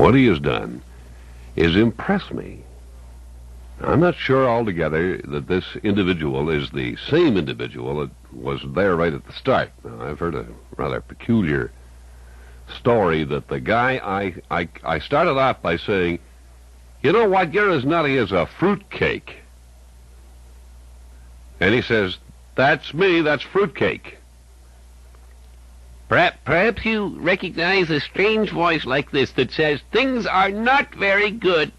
What he has done is impress me. I'm not sure altogether that this individual is the same individual that was there right at the start. Now, I've heard a rather peculiar story that the guy, I started off by saying, you know what, you're as nutty as a fruitcake. And he says, that's me, that's fruitcake. Perhaps you recognize a strange voice like this that says, things are not very good.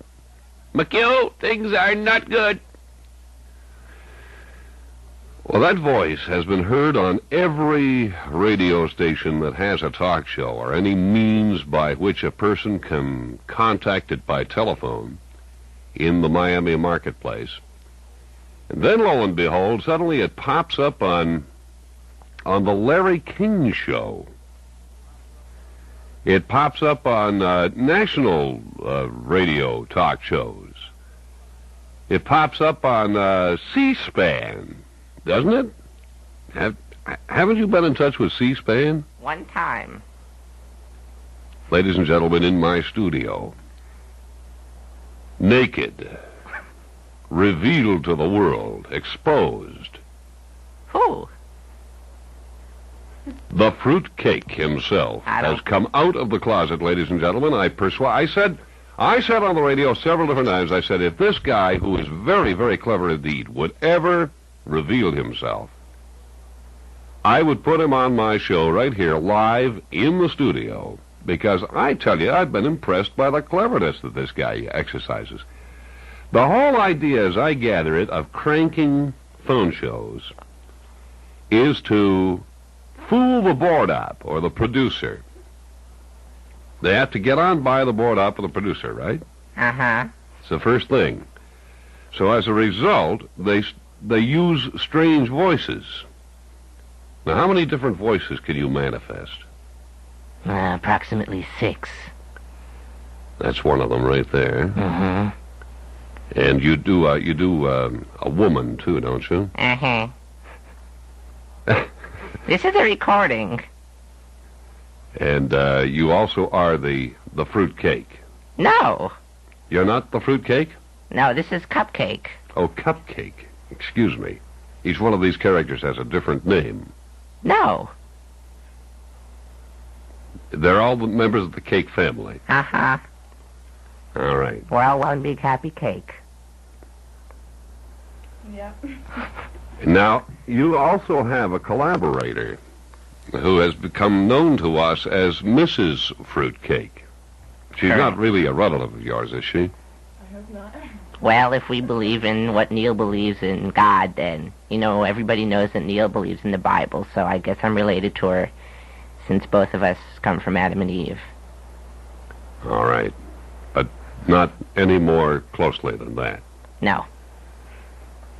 McQ, things are not good. Well, that voice has been heard on every radio station that has a talk show or any means by which a person can contact it by telephone in the Miami marketplace. And then, lo and behold, suddenly it pops up on the Larry King Show. It pops up on national radio talk shows. It pops up on C-SPAN, doesn't it? Haven't you been in touch with C-SPAN? One time. Ladies and gentlemen, in my studio, naked, revealed to the world, exposed. Who? The fruitcake himself has come out of the closet, ladies and gentlemen. I said on the radio several different times, I said, if this guy, who is very, very clever indeed, would ever reveal himself, I would put him on my show right here, live in the studio, because I tell you, I've been impressed by the cleverness that this guy exercises. The whole idea, as I gather it, of cranking phone shows is to fool the board op or the producer. They have to get on by the board op or the producer, right? Uh-huh. It's the first thing. So as a result, they use strange voices. Now, how many different voices can you manifest? Approximately 6. That's one of them right there. Mm-hmm. And you do a woman too, don't you? Uh-huh. This is a recording. And you also are the fruitcake. No. You're not the fruitcake? No, this is Cupcake. Oh, Cupcake. Excuse me. Each one of these characters has a different name. No. They're all the members of the cake family. Uh-huh. All right. We're all one big happy cake. Yeah. Now, you also have a collaborator who has become known to us as Mrs. Fruitcake. She's not really a relative of yours, is she? I hope not. Well, if we believe in what Neil believes in God, then, everybody knows that Neil believes in the Bible, so I guess I'm related to her since both of us come from Adam and Eve. All right. But not any more closely than that. No.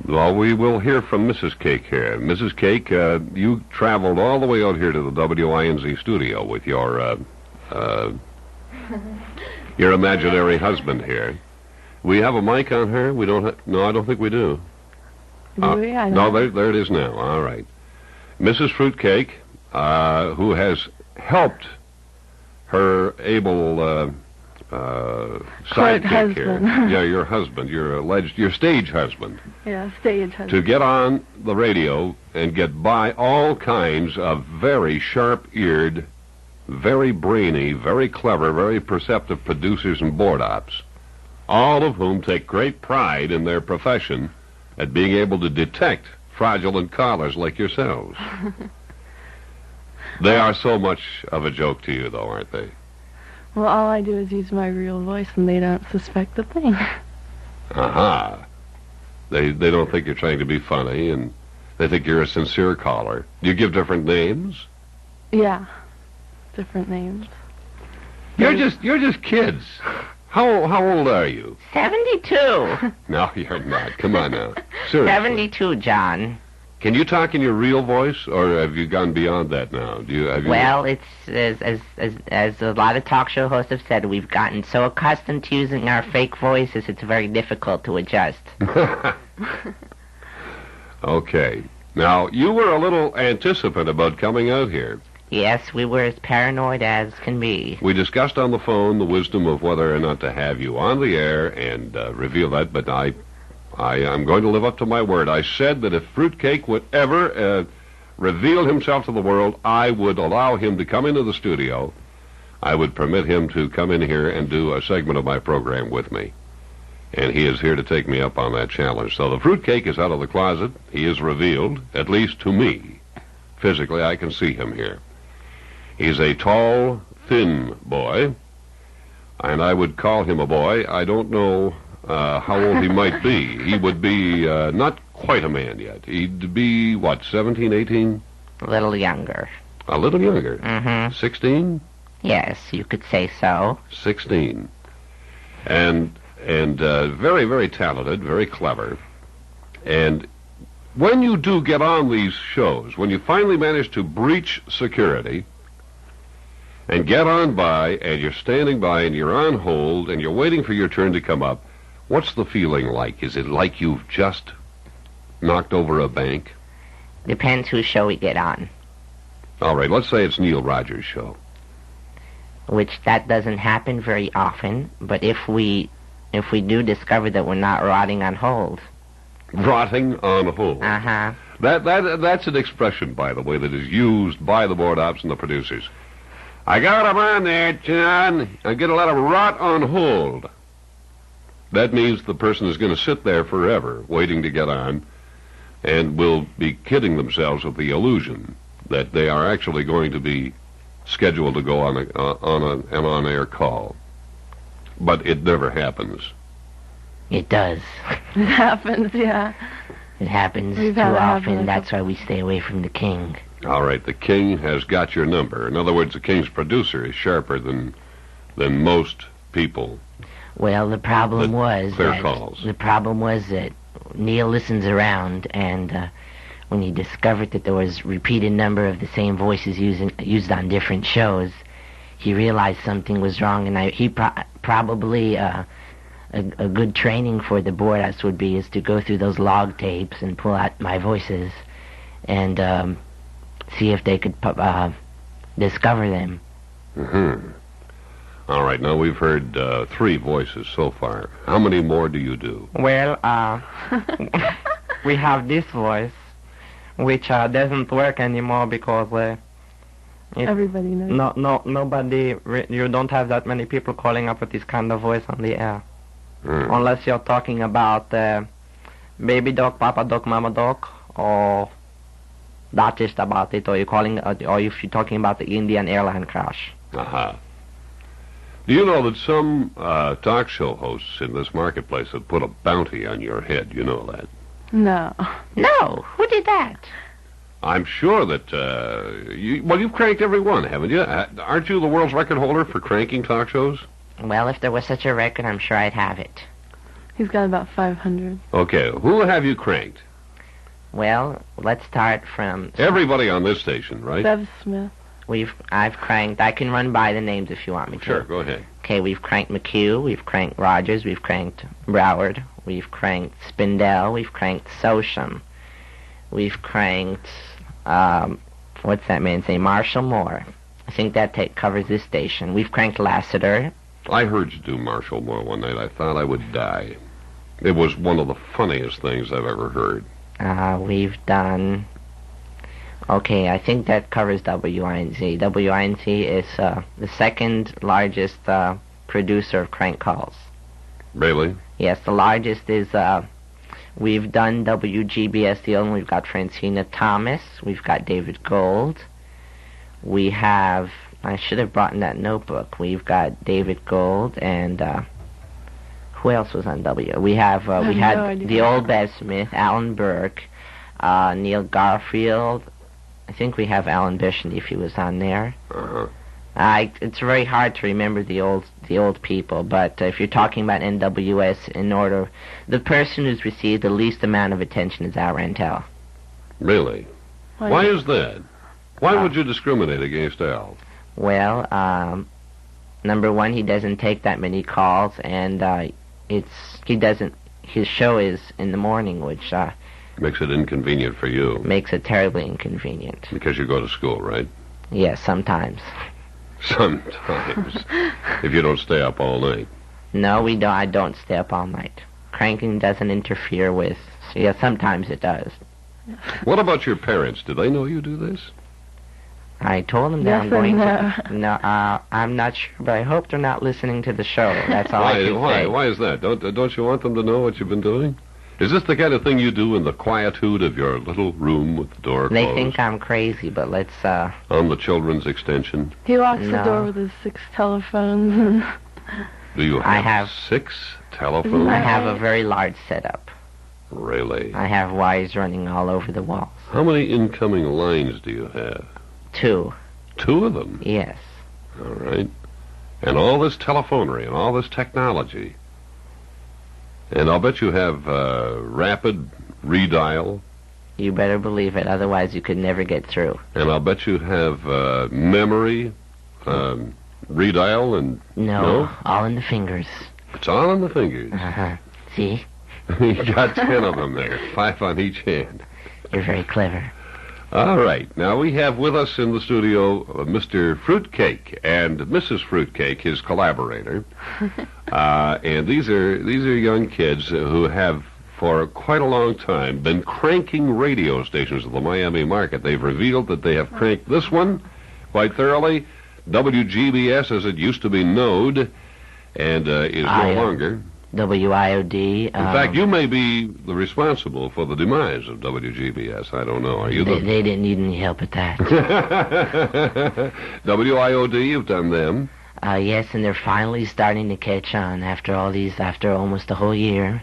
Well, we will hear from Mrs. Cake here. Mrs. Cake, you traveled all the way out here to the WINZ studio with your imaginary husband here. We have a mic on her? We don't no, I don't think we do. Do we? No, there it is now. All right. Mrs. Fruitcake, who has helped her able sidekick here. Yeah, your husband, your stage husband. Yeah, stage husband. To get on the radio and get by all kinds of very sharp-eared, very brainy, very clever, very perceptive producers and board ops, all of whom take great pride in their profession at being able to detect fraudulent callers like yourselves. They are so much of a joke to you, though, aren't they? Well, all I do is use my real voice, and they don't suspect a thing. Aha. They don't think you're trying to be funny, and they think you're a sincere caller. Do you give different names? Yeah, different names. You're just kids. How old are you? 72. No, you're not. Come on now. Seriously. 72, John. Can you talk in your real voice, or have you gone beyond that now? Well, it's as a lot of talk show hosts have said, we've gotten so accustomed to using our fake voices, it's very difficult to adjust. Okay. Now, you were a little anticipant about coming out here. Yes, we were as paranoid as can be. We discussed on the phone the wisdom of whether or not to have you on the air and reveal that, but I'm going to live up to my word. I said that if Fruitcake would ever reveal himself to the world, I would allow him to come into the studio. I would permit him to come in here and do a segment of my program with me. And he is here to take me up on that challenge. So the Fruitcake is out of the closet. He is revealed, at least to me. Physically, I can see him here. He's a tall, thin boy, and I would call him a boy. I don't know how old he might be. He would be not quite a man yet. He'd be, 17, 18? A little younger. A little younger? Mm-hmm. 16? Yes, you could say so. 16. And very, very talented, very clever. And when you do get on these shows, when you finally manage to breach security and get on by, and you're standing by, and you're on hold, and you're waiting for your turn to come up, what's the feeling like? Is it like you've just knocked over a bank? Depends whose show we get on. All right, let's say it's Neil Rogers' show. Which that doesn't happen very often, but if we do discover that we're not rotting on hold. Rotting on hold. Uh-huh. That's an expression, by the way, that is used by the board ops and the producers. I got him on there, John. I get a lot of rot on hold. That means the person is going to sit there forever, waiting to get on, and will be kidding themselves with the illusion that they are actually going to be scheduled to go on an on-air call. But it never happens. It does. It happens, yeah. It happens too often. That's why we stay away from the king. All right, the king has got your number. In other words, the king's producer is sharper than most people. Well, the problem was that Neil listens around, and when he discovered that there was repeated number of the same voices used on different shows, he realized something was wrong, and he probably a good training for the board us would be is to go through those log tapes and pull out my voices and see if they could discover them. Mm-hmm. All right, now we've heard 3 voices so far. How many more do you do? Well, we have this voice, which doesn't work anymore because everybody knows. Nobody. You don't have that many people calling up with this kind of voice on the air, unless you're talking about baby dog, papa dog, mama dog, or that's just about it. Or if you're talking about the Indian airline crash. Uh-huh. Do you know that some talk show hosts in this marketplace have put a bounty on your head? You know that? No. No. Who did that? I'm sure that you've cranked every one, haven't you? Aren't you the world's record holder for cranking talk shows? Well, if there was such a record, I'm sure I'd have it. He's got about 500. Okay, who have you cranked? Well, let's start from... Everybody on this station, right? Bev Smith. I've cranked... I can run by the names if you want me to. Sure, go ahead. Okay, we've cranked McQ, we've cranked Rogers, we've cranked Broward, we've cranked Spindell, we've cranked Sosham, we've cranked... what's that man's name? Marshall Moore. I think that covers this station. We've cranked Lassiter. I heard you do Marshall Moore one night. I thought I would die. It was one of the funniest things I've ever heard. We've done... Okay, I think that covers WINZ. WINZ is the second largest producer of crank calls. Really? Yes, the largest is... We've done WGBS, the only. We've got Francina Thomas. We've got David Gold. We have... I should have brought in that notebook. We've got David Gold and... who else was on W? We had the old Bev Smith, Alan Burke, Neil Garfield. I think we have Alan Bishney if he was on there. Uh-huh. It's very hard to remember the old people, but if you're talking about NWS in order, the person who's received the least amount of attention is Al Rantel. Really? Why is that? Why would you discriminate against Al? Well, number one, he doesn't take that many calls, and his show is in the morning, which makes it inconvenient for you. Makes it terribly inconvenient. Because you go to school, right? Yes, sometimes. Sometimes. If you don't stay up all night. No, we don't. I don't stay up all night. Cranking doesn't interfere with... Yeah, sometimes it does. What about your parents? Do they know you do this? I told them that I'm going to... No, I'm not sure, but I hope they're not listening to the show. That's all I can say. Why is that? Don't you want them to know what you've been doing? Is this the kind of thing you do in the quietude of your little room with the door closed? They think I'm crazy, but let's... On the children's extension? He locks the door with his 6 telephones. Do you have 6 telephones? I have a very large setup. Really? I have wires running all over the walls. How many incoming lines do you have? 2. 2 of them? Yes. All right. And all this telephonery and all this technology. And I'll bet you have rapid redial. You better believe it, otherwise you could never get through. And I'll bet you have memory, redial, and... No, all in the fingers. It's all in the fingers. Uh-huh. See? You got 10 of them there, 5 on each hand. You're very clever. All right. Now, we have with us in the studio Mr. Fruitcake and Mrs. Fruitcake, his collaborator. And these are young kids who have, for quite a long time, been cranking radio stations of the Miami market. They've revealed that they have cranked this one quite thoroughly. WGBS, as it used to be known, and is no longer. WIOD. In fact, you may be the responsible for the demise of WGBS. I don't know. Are you? They didn't need any help at that. WIOD, you've done them. Yes, and they're finally starting to catch on after almost a whole year.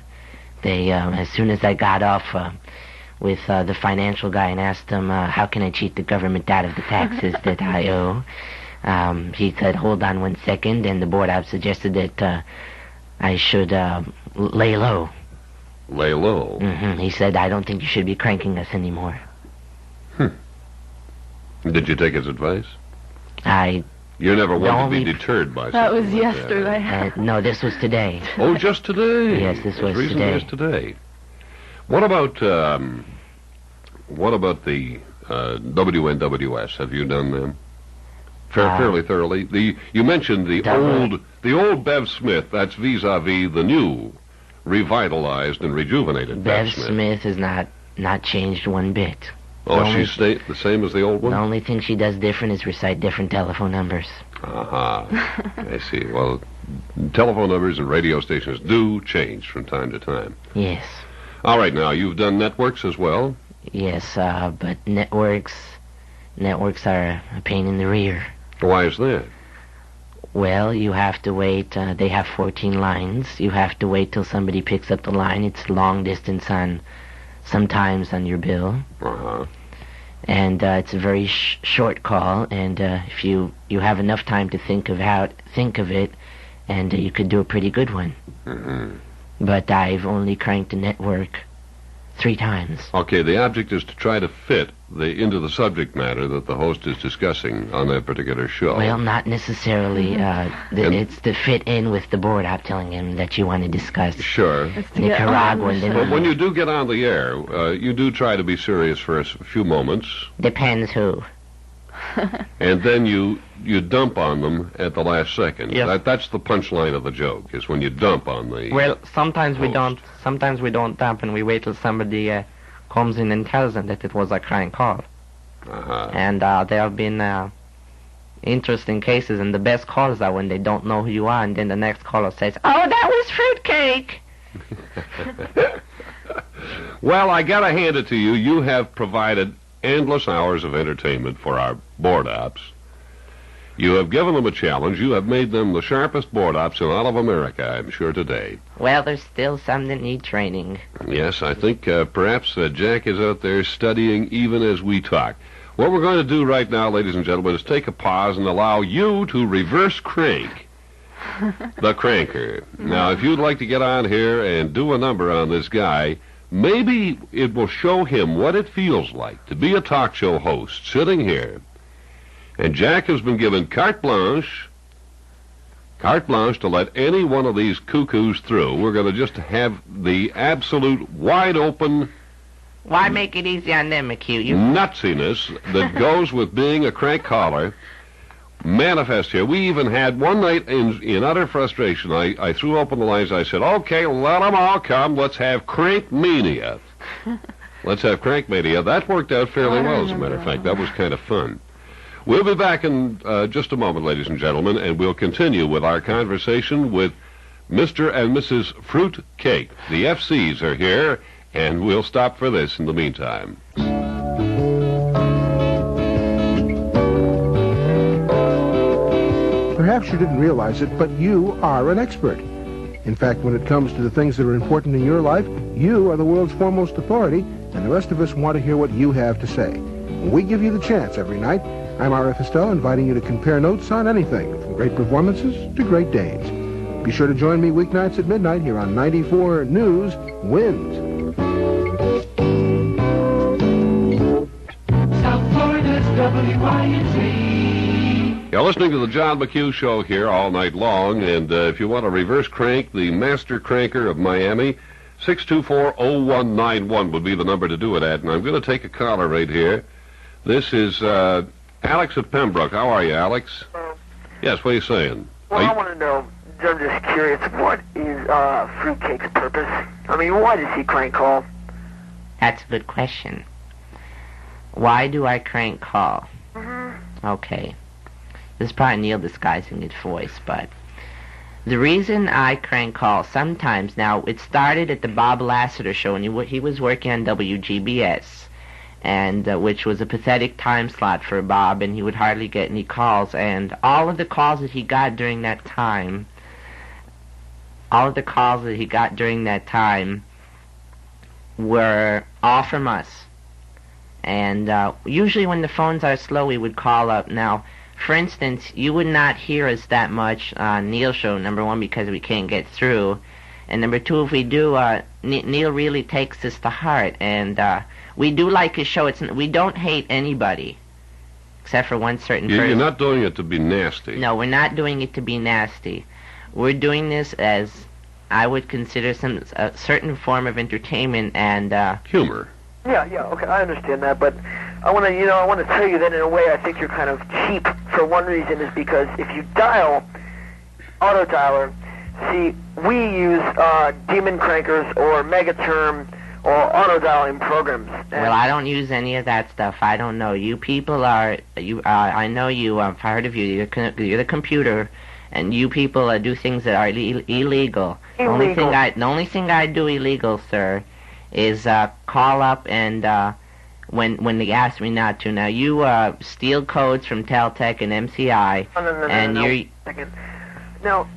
They, as soon as I got off with the financial guy and asked him, how can I cheat the government out of the taxes that I owe? He said, hold on 1 second, and the board op suggested that I should lay low. Lay low? Mm-hmm. He said, I don't think you should be cranking us anymore. Did you take his advice? You never want to be deterred by something. That was like yesterday. No, this was today. Oh, just today? Yes, this was today. today. Today. What about the WNWS? Have you done them? Fairly thoroughly. You mentioned the old Bev Smith. That's vis-a-vis the new, revitalized and rejuvenated Bev Smith. Bev Smith has not changed one bit. Oh, she's the same as the old one? The only thing she does different is recite different telephone numbers. Aha. I see. Well, telephone numbers and radio stations do change from time to time. Yes. All right, now, you've done networks as well? Yes, but networks are a pain in the rear. Why is that? Well, you have to wait. They have 14 lines. You have to wait till somebody picks up the line. It's long distance sometimes on your bill. Uh-huh. And it's a very short call. And if you have enough time to think of it, and you could do a pretty good one. Mm-hmm. But I've only cranked a network 3 times. Okay, the object is to try to fit into the subject matter that the host is discussing on that particular show. Well, not necessarily. It's to fit in with the board op telling him that you want to discuss. Sure. Nicaragua. But when you do get on the air, you do try to be serious for a few moments. Depends who. And then you dump on them at the last second. Yes. That's the punchline of the joke, is when you dump on the Well, sometimes host. we don't. Sometimes we don't dump, and we wait till somebody comes in and tells them that it was a crank call. Uh-huh. And there have been interesting cases, and the best calls are when they don't know who you are, and then the next caller says, "Oh, that was fruitcake." Well, I gotta hand it to you. You have provided endless hours of entertainment for our board ops. You have given them a challenge. You have made them the sharpest board ops in all of America, I'm sure, today. Well, there's still some that need training. Yes, I think perhaps Jack is out there studying even as we talk. What we're going to do right now, ladies and gentlemen, is take a pause and allow you to reverse crank the cranker. Now, if you'd like to get on here and do a number on this guy, maybe it will show him what it feels like to be a talk show host sitting here. And Jack has been given carte blanche to let any one of these cuckoos through. We're going to just have the absolute wide open Why make it easy on them, McQ? Nutsiness that goes with being a crank caller manifest here. We even had one night in utter frustration. I threw open the lines. I said, okay, let them all come. Let's have crank mania. Let's have crank mania. That worked out fairly well, as a matter of fact. That was kind of fun. We'll be back in just a moment, ladies and gentlemen, and we'll continue with our conversation with Mr. and Mrs. Fruit Cake. The FCs are here, and we'll stop for this in the meantime. Perhaps you didn't realize it, but you are an expert. In fact, when it comes to the things that are important in your life, you are the world's foremost authority, and the rest of us want to hear what you have to say. We give you the chance every night. I'm R.F. Estelle, inviting you to compare notes on anything, from great performances to great days. Be sure to join me weeknights at midnight here on 94 News WINZ. South Florida's WINZ. You're listening to the John McQ Show here all night long, and if you want to reverse crank the master cranker of Miami, 624-0191 would be the number to do it at, and I'm going to take a caller right here. This is Alex of Pembroke. How are you, Alex? Yes, what are you saying? Well, I want to know, I'm just curious, what is Fruitcake's purpose? I mean, why does he crank call? That's a good question. Why do I crank call? Mm-hmm. Okay. This is probably Neil disguising his voice, but the reason I crank call sometimes, now, it started at the Bob Lassiter show, and he was working on WGBS, and which was a pathetic time slot for Bob, and he would hardly get any calls, and all of the calls that he got during that time, were all from us. And usually when the phones are slow, we would call up. Now, for instance, you would not hear us that much on Neil's show, number one, because we can't get through, and number two, if we do, Neil really takes this to heart, and we do like his show. We don't hate anybody, except for one certain person. You're not doing it to be nasty. No, we're not doing it to be nasty. We're doing this as I would consider a certain form of entertainment and humor. Yeah, okay, I understand that, but I want to tell you that in a way I think you're kind of cheap. For one reason is because if you dial auto dialer, see, we use demon crankers or megaterm or auto dialing programs. Well, I don't use any of that stuff. I don't know. You people are I know you. I've heard of you. You're the computer, and you people do things that are illegal. The only thing I do illegal, sir, is call up and when they ask me not to. Now, you steal codes from Teltec and MCI, you're... Second. Now,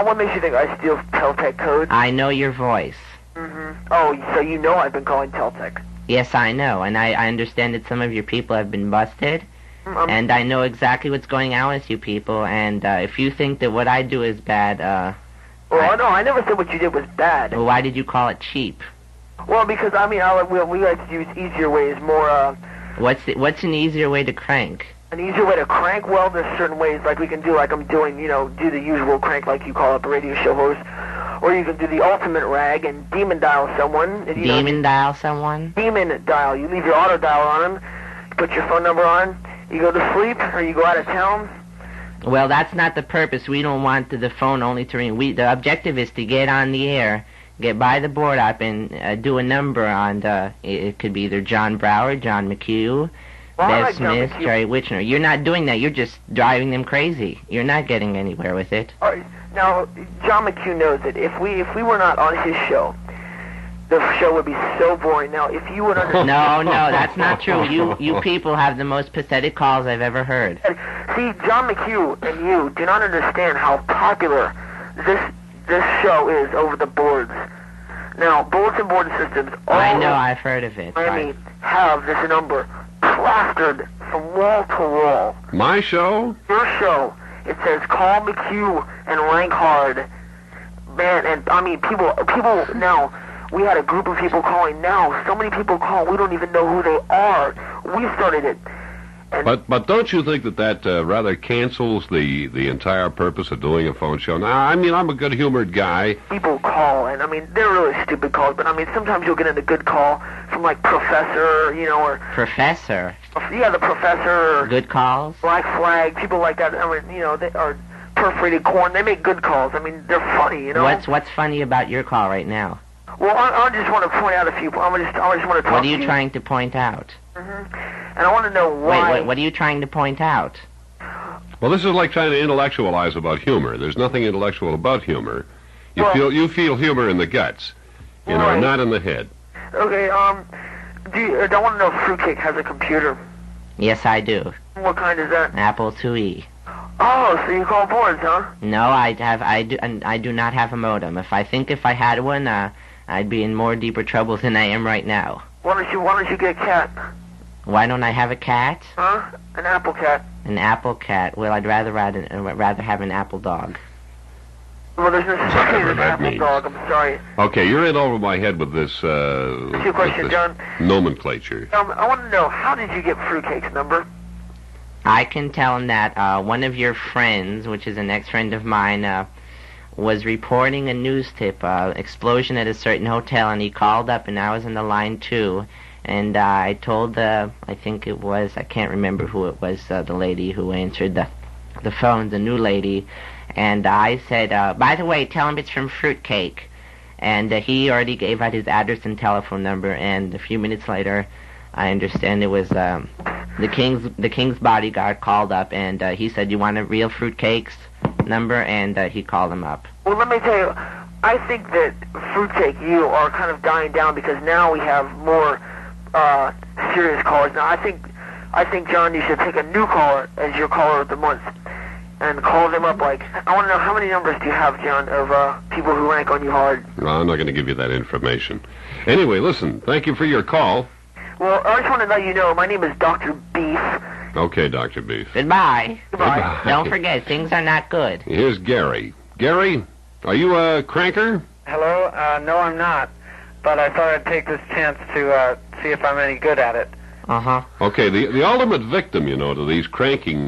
what makes you think I steal Teltec codes? I know your voice. Mm-hmm. Oh, so you know I've been calling Teltec. Yes, I know, and I understand that some of your people have been busted, and I know exactly what's going on with you people, and if you think that what I do is bad, Well, no, I never said what you did was bad. Well, why did you call it cheap? Well, because, I mean, we like to use easier ways, more, What's an easier way to crank? An easier way to crank? Well, there's certain ways, like we can do, like I'm doing, do the usual crank like you call up a radio show host. Or you can do the ultimate rag and demon dial someone. Demon dial someone? Demon dial. You leave your auto dial on them, you put your phone number on, you go to sleep, or you go out of town. Well, that's not the purpose. We don't want the phone only to ring. The objective is to get on the air, get by the board up, and do a number on it could be either John Brower, John McQ, Bev Smith, Jerry Witchner. You're not doing that. You're just driving them crazy. You're not getting anywhere with it. All right. Now, John McQ knows that if we were not on his show, the show would be so boring. Now, if you would understand... No, that's not true. You people have the most pathetic calls I've ever heard. See, John McQ and you do not understand how popular this show is over the boards. Now, bulletin board systems... I know, I've heard of it. Miami have this number plastered from wall to wall. My show? Your show. It says, call McQ and rank hard. Man, and I mean, people now, we had a group of people calling now. So many people call, we don't even know who they are. We started it. And but don't you think that rather cancels the entire purpose of doing a phone show? Now, I mean, I'm a good-humored guy. People call, and I mean, they're really stupid calls, but I mean, sometimes you'll get in a good call from like Professor, or... Professor? Yeah, the Professor. Or good calls? Black Flag, people like that. I mean, they are Perforated Corn. They make good calls. I mean, they're funny, What's funny about your call right now? Well, I just want to point out a few... I just want to talk What are you trying to point out? And I want to know why... Wait, what are you trying to point out? Well, this is like trying to intellectualize about humor. There's nothing intellectual about humor. You feel humor in the guts, right. not in the head. Okay, I want to know if Fruitcake has a computer. Yes, I do. What kind is that? Apple IIe. Oh, so you call boards, huh? No, I do not have a modem. If I had one, I'd be in more deeper trouble than I am right now. Why don't you get a cat? Why don't I have a cat? Huh? An apple cat. An apple cat. Well, I'd rather have an apple dog. Well, there's no such thing as an apple dog. I'm sorry. Okay, you're in over my head with this. What's your question, John? Nomenclature. I want to know, how did you get Fruitcake's number? I can tell him that one of your friends, which is an ex-friend of mine, was reporting a news tip, explosion at a certain hotel, and he called up, and I was on the line too. And I told I can't remember who it was, the lady who answered the phone, the new lady. And I said, by the way, tell him it's from Fruitcake. And he already gave out his address and telephone number. And a few minutes later, I understand it was the king's bodyguard called up, and he said, you want a real Fruitcake's number? And he called him up. Well, let me tell you, I think that Fruitcake, you are kind of dying down because now we have more serious callers. Now, I think, John, you should take a new caller as your caller of the month and call them up. Like, I want to know, how many numbers do you have, John, of people who rank on you hard? Well, I'm not going to give you that information. Anyway, listen, thank you for your call. Well, I just want to let you know, my name is Dr. Beef. Okay, Dr. Beef. Goodbye. Goodbye. Don't forget, things are not good. Here's Gary. Gary, are you a cranker? Hello? No, I'm not. But I thought I'd take this chance to see if I'm any good at it. Uh-huh. Okay, the ultimate victim, to these cranking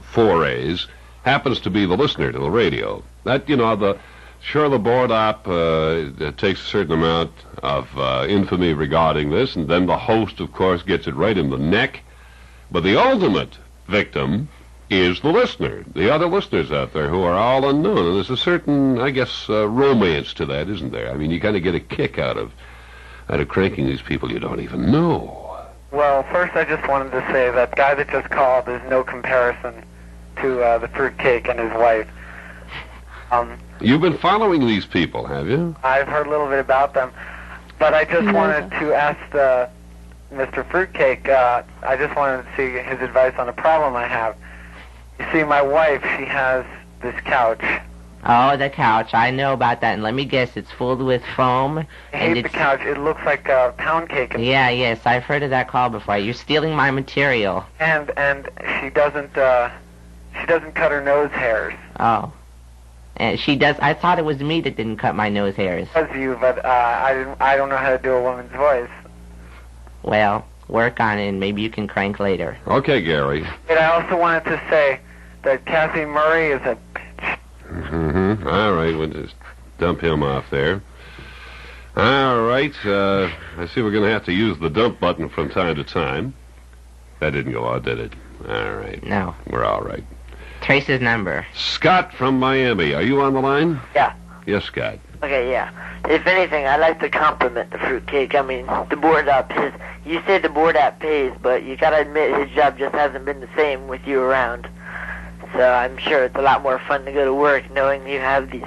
forays happens to be the listener to the radio. That, the board op takes a certain amount of infamy regarding this, and then the host, of course, gets it right in the neck. But the ultimate victim is the listener, the other listeners out there who are all unknown. And there's a certain, I guess, romance to that, isn't there? I mean, you kind of get a kick out of cranking these people you don't even know. Well, first I just wanted to say that guy that just called is no comparison to the Fruitcake and his wife. You've been following these people, have you? I've heard a little bit about them, but I just wanted to ask Mr. Fruitcake, I just wanted to see his advice on a problem I have. You see, my wife, she has this couch. Oh, the couch. I know about that. And let me guess, it's filled with foam. I hate the couch. It looks like a pound cake. Yeah, yes, I've heard of that call before. You're stealing my material. And she doesn't cut her nose hairs. Oh. And she does. I thought it was me that didn't cut my nose hairs. It was you, but I don't know how to do a woman's voice. Well, work on it, and maybe you can crank later. Okay, Gary. And I also wanted to say that Kathy Murray is a bitch. Mm-hmm. All right, we'll just dump him off there. All right, I see we're going to have to use the dump button from time to time. That didn't go out, did it? All right. No. We're all right. Trace's number. Scott from Miami. Are you on the line? Yeah. Yes, Scott. Okay, yeah. If anything, I'd like to compliment the Fruitcake. I mean, the board app, you say the board app pays, but you gotta admit his job just hasn't been the same with you around. So I'm sure it's a lot more fun to go to work knowing you have these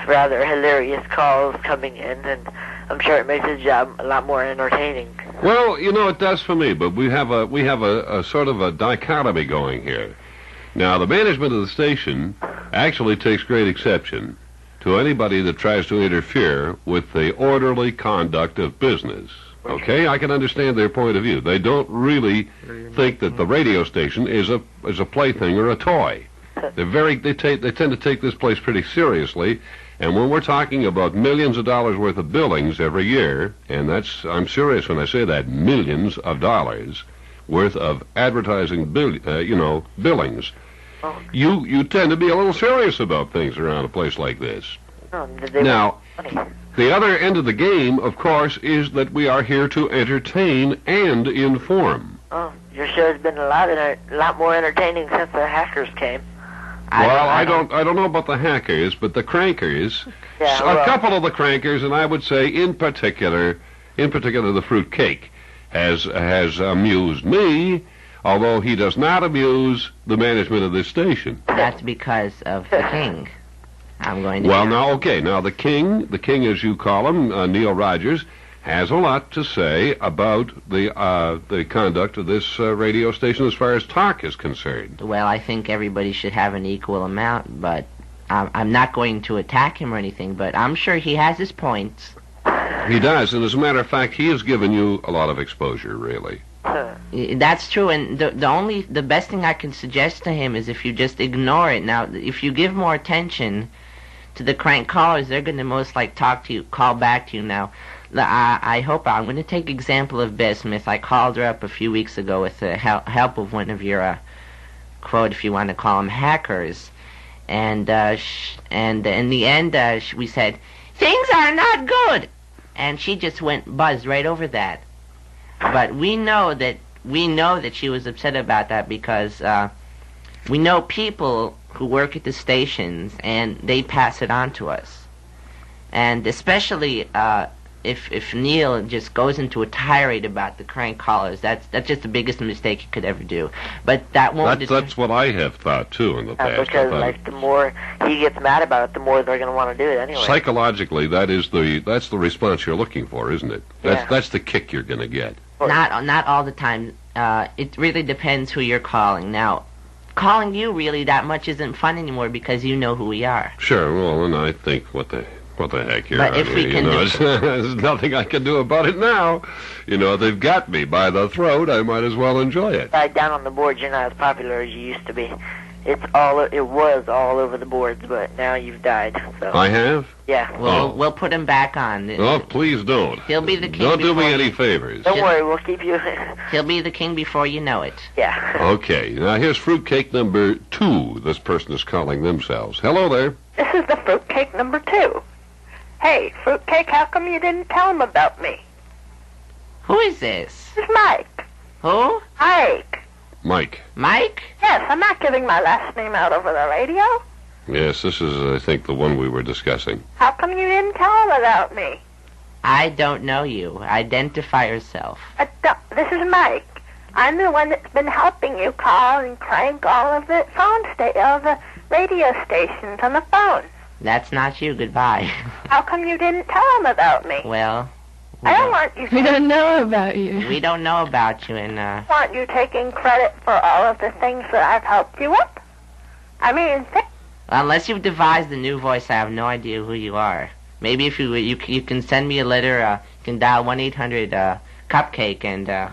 rather hilarious calls coming in, and I'm sure it makes his job a lot more entertaining. Well, it does for me, but we have a sort of a dichotomy going here. Now, the management of the station actually takes great exception to anybody that tries to interfere with the orderly conduct of business. Okay, I can understand their point of view. They don't really think that the radio station is a plaything or a toy. They tend to take this place pretty seriously, and when we're talking about millions of dollars worth of billings every year, and I'm serious when I say that, millions of dollars worth of advertising billings. You tend to be a little serious about things around a place like this. Oh, Now, The other end of the game, of course, is that we are here to entertain and inform. Oh, your show's been a lot more entertaining since the hackers came. I don't know about the hackers, but the crankers, a couple of the crankers, and I would say in particular the fruit cake, has amused me, although he does not amuse the management of this station. That's because of the king. I'm going to... Well, now, okay, now the king as you call him, Neil Rogers, has a lot to say about the conduct of this radio station as far as talk is concerned. Well, I think everybody should have an equal amount, but I'm not going to attack him or anything, but I'm sure he has his points. He does, and as a matter of fact, he has given you a lot of exposure, really. That's true, and the best thing I can suggest to him is if you just ignore it. Now, if you give more attention to the crank callers, they're going to most like call back to you. Now, I hope I'm going to take example of Beth Smith. I called her up a few weeks ago with the help of one of your quote, if you want to call them, hackers, and in the end we said things are not good, and she just went buzzed right over that. But we know that she was upset about that because we know people who work at the stations, and they pass it on to us. And especially if Neil just goes into a tirade about the crank callers, that's just the biggest mistake he could ever do. But that won't... That's what I have thought, too, in the past. Because, the more he gets mad about it, the more they're going to want to do it anyway. Psychologically, that's the response you're looking for, isn't it? That's the kick you're going to get. Not all the time. It really depends who you're calling. Now, calling you really that much isn't fun anymore because you know who we are. Sure, well, and I think, what the heck here? But if we can there's nothing I can do about it now. They've got me by the throat. I might as well enjoy it. Down on the board, you're not as popular as you used to be. It was all over the boards, but now you've died. So. I have? Yeah. We'll put him back on. Oh, please don't. He'll be the king. Don't do me any favors. Don't worry, we'll keep you. He'll be the king before you know it. Yeah. Okay. Now here's fruitcake number 2. This person is calling themselves. Hello there. This is the fruitcake number 2. Hey, fruitcake, how come you didn't tell him about me? Who is this? This is Mike. Who? Mike. Mike. Mike? Yes, I'm not giving my last name out over the radio. Yes, this is, I think, the one we were discussing. How come you didn't tell him about me? I don't know you. Identify yourself. This is Mike. I'm the one that's been helping you call and crank all of the all the radio stations on the phone. That's not you. Goodbye. How come you didn't tell him about me? Well, I don't want you. We don't know about you. We don't know about you, and I want you taking credit for all of the things that I've helped you with. I mean, unless you've devised a new voice, I have no idea who you are. Maybe if you can send me a letter. You can dial 1-800-CUPCAKE, and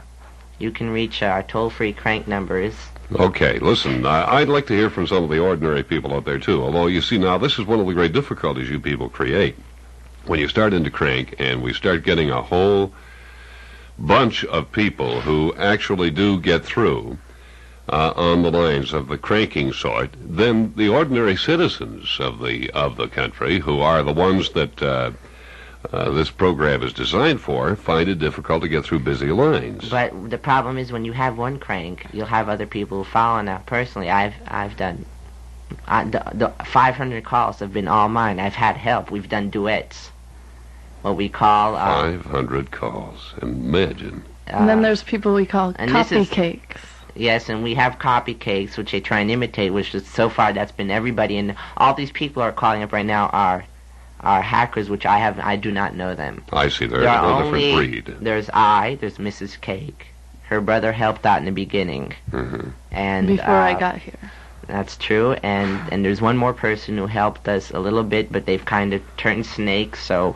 you can reach our toll-free crank numbers. Okay, listen, I'd like to hear from some of the ordinary people out there, too. Although, you see, now, this is one of the great difficulties you people create. When you start into crank, and we start getting a whole bunch of people who actually do get through on the lines of the cranking sort, then the ordinary citizens of the country, who are the ones that this program is designed for, find it difficult to get through busy lines. But the problem is when you have one crank, you'll have other people following. Now, personally, I've done the 500 calls have been all mine. I've had help. We've done duets. What we call 500 calls. Imagine. And then there's people we call copy cakes. Yes, and we have copy cakes, which they try and imitate, which is, so far that's been everybody. And all these people are calling up right now are hackers, which I do not know them. I see. They're a different breed. There's Mrs. Cake. Her brother helped out in the beginning. Mm-hmm. And before I got here. That's true. And there's one more person who helped us a little bit, but they've kind of turned snakes, so...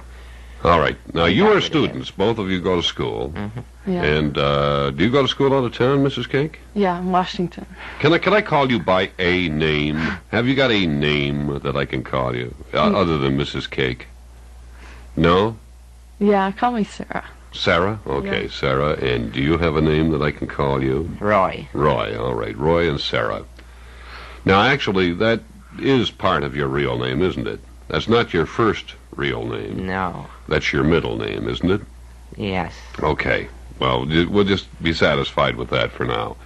All right. Now, you are students. Both of you go to school. Mm-hmm. Yeah. And do you go to school out of town, Mrs. Cake? Yeah, in Washington. Can I call you by a name? Have you got a name that I can call you, other than Mrs. Cake? No? Yeah, call me Sarah. Sarah? Okay, yeah. Sarah. And do you have a name that I can call you? Roy. Roy, all right. Roy and Sarah. Now, actually, that is part of your real name, isn't it? That's not your first real name. No. That's your middle name, isn't it? Yes. Okay. Well, we'll just be satisfied with that for now.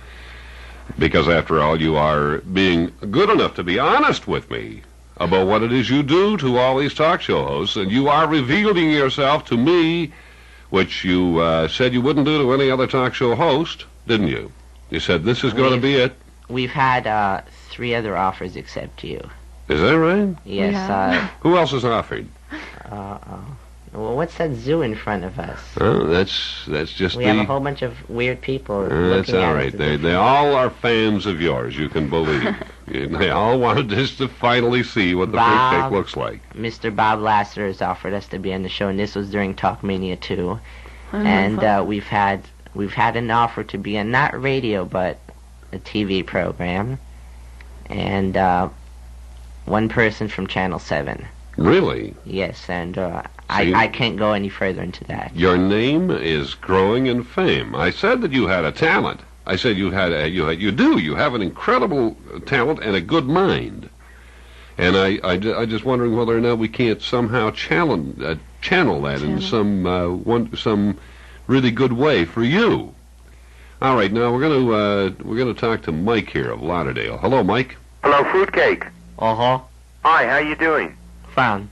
Because, after all, you are being good enough to be honest with me about what it is you do to all these talk show hosts, and you are revealing yourself to me, which you said you wouldn't do to any other talk show host, didn't you? You said this is going to be it. We've had 3 other offers except you. Is that right? Yes. Yeah. Who else has offered? Well, what's that zoo in front of us? Oh, that's just we have a whole bunch of weird people. That's all right. They all are fans of yours, you can believe. They all wanted just to finally see what the fruitcake looks like. Mr. Bob Lasser has offered us to be on the show, and this was during Talkmania 2. And we've had an offer to be on not radio but a TV program, and one person from Channel 7. Really? Yes, and I can't go any further into that. Your name is growing in fame. I said that you had a talent. I said you have an incredible talent and a good mind. And I just wondering whether or not we can't somehow channel that in some really good way for you. All right, now we're gonna talk to Mike here of Lauderdale. Hello, Mike. Hello, Fruitcake. Uh-huh. Hi, how you doing? Fine.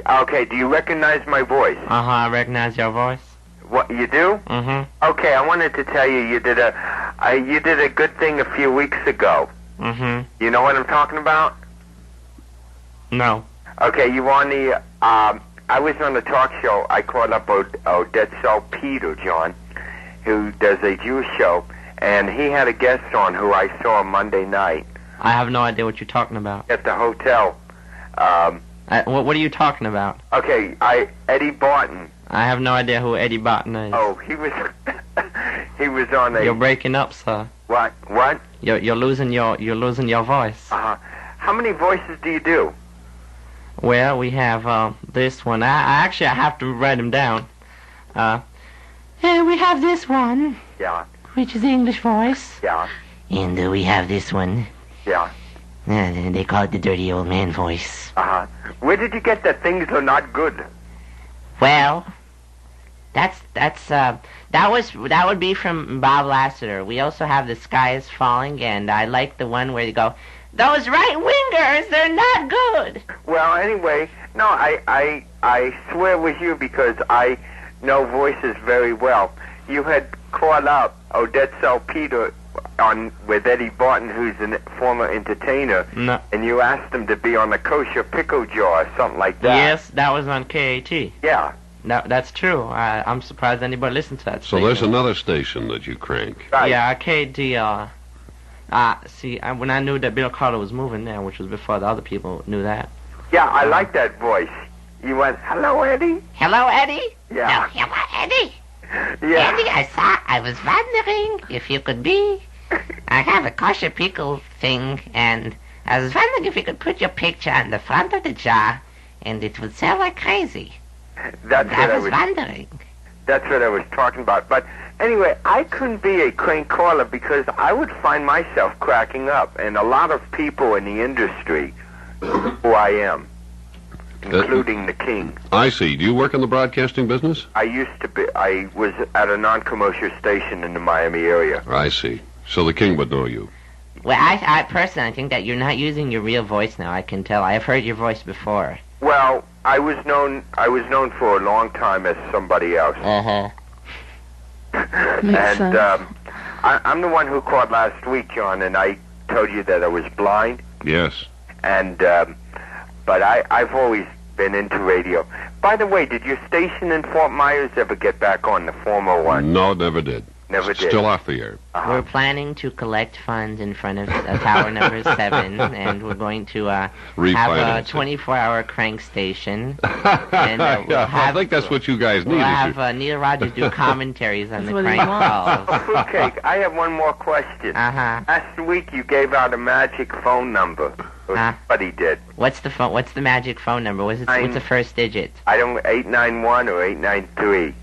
Okay, do you recognize my voice? Uh-huh, I recognize your voice. What, you do? Mm-hmm. Okay, I wanted to tell you, you did a good thing a few weeks ago. Mm-hmm. You know what I'm talking about? No. Okay, you on the, I was on the talk show. I called up Odette Salpeter, John, who does a Jewish show, and he had a guest on who I saw Monday night. I have no idea what you're talking about. At the hotel. What are you talking about? Okay, Eddie Barton. I have no idea who Eddie Barton is. Oh, he was on a... You're breaking up, sir. What? What? You're losing your voice. Uh-huh. How many voices do you do? Well, we have this one. I have to write them down. We have this one. Yeah. Which is the English voice. Yeah. And we have this one. Yeah. They call it the dirty old man voice. Uh-huh. Where did you get that things are not good? Well, that would be from Bob Lasseter. We also have The Sky is Falling, and I like the one where you go, those right-wingers, they're not good. Well, anyway, no, I swear it was you because I know voices very well. You had called up Odette Salpeter with Eddie Barton, who's a former entertainer, and you asked him to be on the Kosher Pickle Jar or something like that. Yes, that was on KAT. Yeah. No, that's true. I'm surprised anybody listened to that station. So there's another station that you crank. Right. Yeah, KD. When I knew that Bill Carter was moving there, which was before the other people knew that. Yeah, I like that voice. You went, hello, Eddie? Hello, Eddie? Yeah. No, hello, Eddie? Yeah. Eddie, I was wondering if you could be... I have a kosher pickle thing, and I was wondering if you could put your picture on the front of the jar, and it would sell like crazy. I was wondering. That's what I was talking about. But anyway, I couldn't be a crank caller because I would find myself cracking up, and a lot of people in the industry who I am, including the King. I see. Do you work in the broadcasting business? I used to be. I was at a non-commercial station in the Miami area. I see. So the King would know you. Well, I personally think that you're not using your real voice now. I can tell. I have heard your voice before. Well, I was known for a long time as somebody else. Uh-huh. And I'm the one who called last week, John, and I told you that I was blind. Yes. And but I've always been into radio. By the way, did your station in Fort Myers ever get back on, the former one? No, never did. Never did. Still off the air. Uh-huh. We're planning to collect funds in front of tower number 7, and we're going to have a 24-hour crank station. And I think that's what you guys need. We'll have Neil Rogers do commentaries on the crank calls. Fruitcake, I have one more question. Uh-huh. Last week you gave out a magic phone number. Somebody did. What's the magic phone number? What's the first digit? 891 or 893.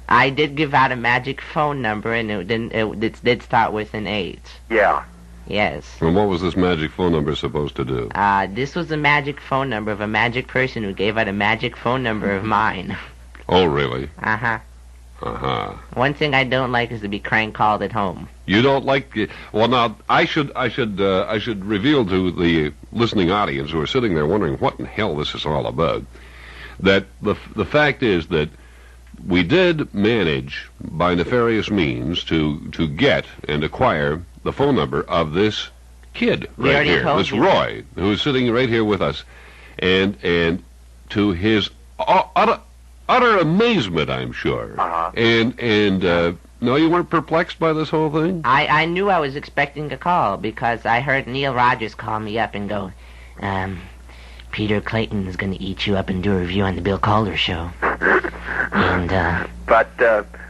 I did give out a magic phone number, and it did start with an 8. Yeah. Yes. And what was this magic phone number supposed to do? This was a magic phone number of a magic person who gave out a magic phone number of mine. Oh, really? Uh-huh. Uh-huh. One thing I don't like is to be crank called at home. You don't like... Well, now, I should reveal to the listening audience who are sitting there wondering what in hell this is all about, that the fact is that we did manage, by nefarious means, to get and acquire the phone number of this kid right here, this Roy, who is sitting right here with us. And to his utter amazement, I'm sure. Uh-huh. And no, you weren't perplexed by this whole thing? I knew I was expecting a call because I heard Neil Rogers call me up and go, Peter Clayton is going to eat you up and do a review on the Bill Calder show. And, But,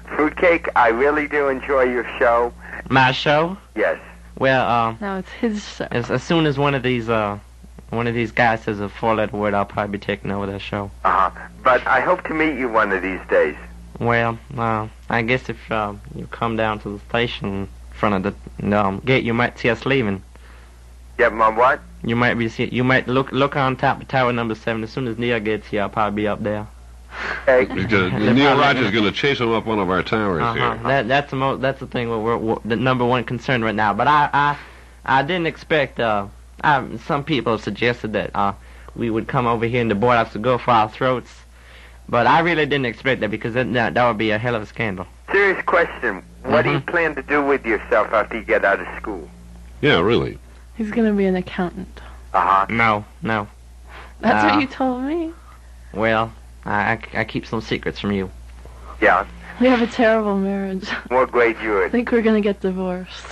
Fruitcake, I really do enjoy your show. My show? Yes. Well, No, it's his show. as soon as one of these guys says a four-letter word, I'll probably be taking over that show. But I hope to meet you one of these days. Well, I guess if you come down to the station in front of the gate, you might see us leaving. Yeah, my what? You might look on top of tower number 7. As soon as Neil gets here, I'll probably be up there. Hey. Neil Rogers is going to chase him up one of our towers here. That's the thing. We're the number one concern right now. But I didn't expect. Some people suggested that we would come over here and the boardwalks would go for our throats. But I really didn't expect that because that would be a hell of a scandal. Serious question. What do you plan to do with yourself after you get out of school? Yeah, really. He's going to be an accountant. No. That's what you told me. Well, I keep some secrets from you. Yeah. We have a terrible marriage. What grade you I in? think we're going to get divorced.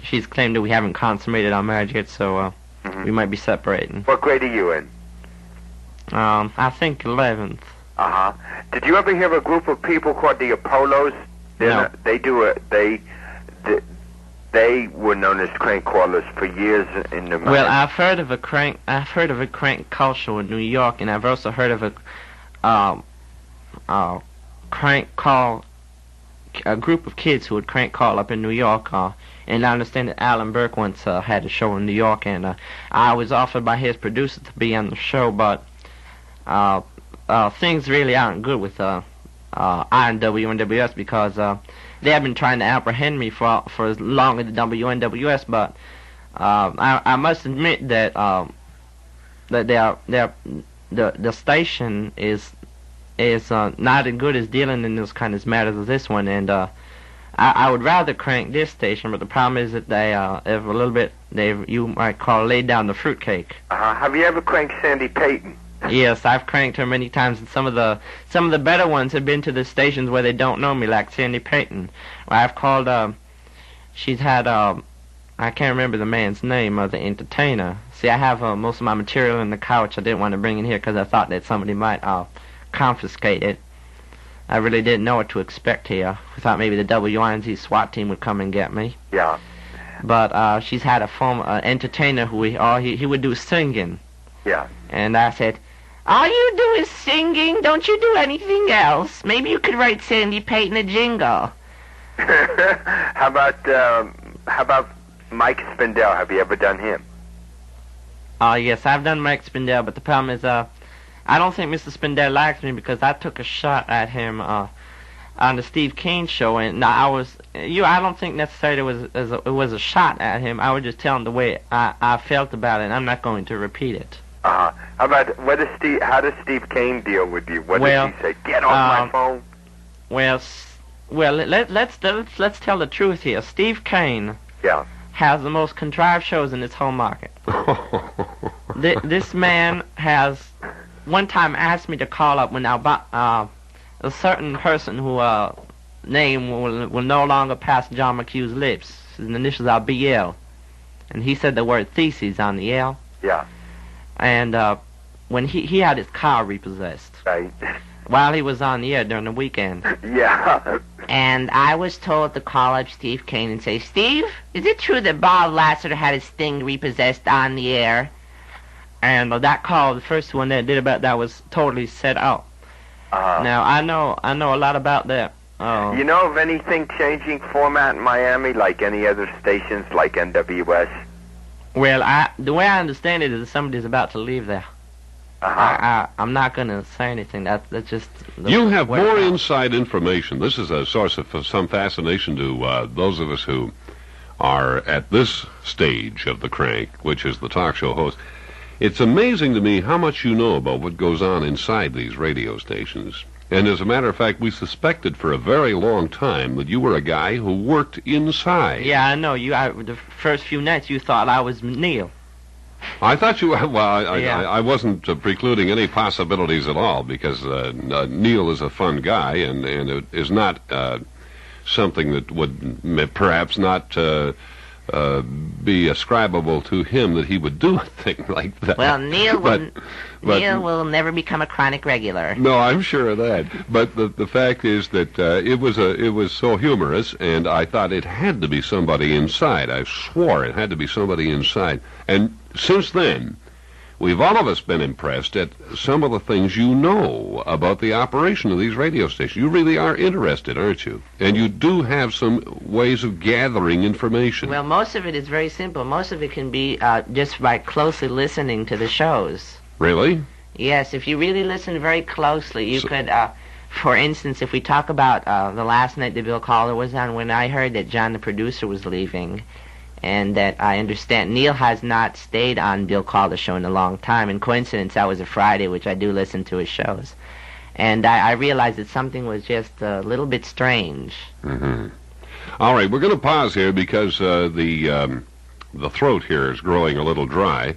She's claimed that we haven't consummated our marriage yet, so we might be separating. What grade are you in? I think 11th. Did you ever hear of a group of people called the Apollos? No. They were known as crank callers for years in the Well, I've heard of a crank call show in New York, and I've also heard of a crank call, a group of kids who would crank call up in New York. And I understand that Alan Burke once had a show in New York, and I was offered by his producer to be on the show, but things really aren't good with WNWS because they have been trying to apprehend me for as long as the WNWS, but I must admit that the station is not as good as dealing in those kind of matters as this one, and I would rather crank this station, but the problem is that they have a little bit, you might call laid down the fruitcake. Have you ever cranked Sandy Payton? Yes, I've cranked her many times, and some of the better ones have been to the stations where they don't know me, like Sandy Payton. I've called. She's had. I can't remember the man's name, the entertainer. See, I have most of my material in the couch. I didn't want to bring it here because I thought that somebody might confiscate it. I really didn't know what to expect here. I thought maybe the WINZ SWAT team would come and get me. Yeah. But she's had a former entertainer who he would do singing. Yeah. And I said, all you do is singing. Don't you do anything else? Maybe you could write Sandy Payton a jingle. How about Mike Spindell? Have you ever done him? Yes, I've done Mike Spindell, but the problem is, I don't think Mr. Spindell likes me because I took a shot at him on the Steve Kane show, and I don't think necessarily it was a shot at him. I was just telling the way I felt about it, and I'm not going to repeat it. How about how does Steve Kane deal with you? What does he say? Get off my phone. Well, let's tell the truth here. Steve Kane has the most contrived shows in this whole market. This man has one time asked me to call up when a certain person who name will no longer pass John McQ's lips. His initials are BL, and he said the word theses on the L. Yeah. And when he had his car repossessed. Right. While he was on the air during the weekend. Yeah. And I was told to call up Steve Kane and say, Steve, is it true that Bob Lassiter had his thing repossessed on the air? And that call, the first one that did about that, was totally set out. Now, I know a lot about that Oh. You know of anything changing format in Miami, like any other stations, like NWS? Well, the way I understand it is somebody's about to leave there. I'm not going to say anything. That's just... You have more inside information. This is a source of some fascination to those of us who are at this stage of the crank, which is the talk show host. It's amazing to me how much you know about what goes on inside these radio stations. And as a matter of fact, we suspected for a very long time that you were a guy who worked inside. Yeah, I know. The first few nights you thought I was Neil. I thought you... Well, I wasn't precluding any possibilities at all, because Neil is a fun guy, and it is not something that would perhaps not be ascribable to him, that he would do a thing like that. Well, Neil will never become a chronic regular. No, I'm sure of that. But the fact is that it was so humorous, and I thought it had to be somebody inside. I swore it had to be somebody inside. And since then, we've all of us been impressed at some of the things you know about the operation of these radio stations. You really are interested, aren't you? And you do have some ways of gathering information. Well, most of it is very simple. Most of it can be just by closely listening to the shows. Really? Yes, if you really listen very closely, you could, for instance, if we talk about the last night that Bill Calder was on, when I heard that John the producer was leaving, and that I understand Neil has not stayed on Bill Calder's show in a long time. In coincidence, that was a Friday, which I do listen to his shows. And I realized that something was just a little bit strange. Mm-hmm. All right, we're going to pause here because the throat here is growing a little dry.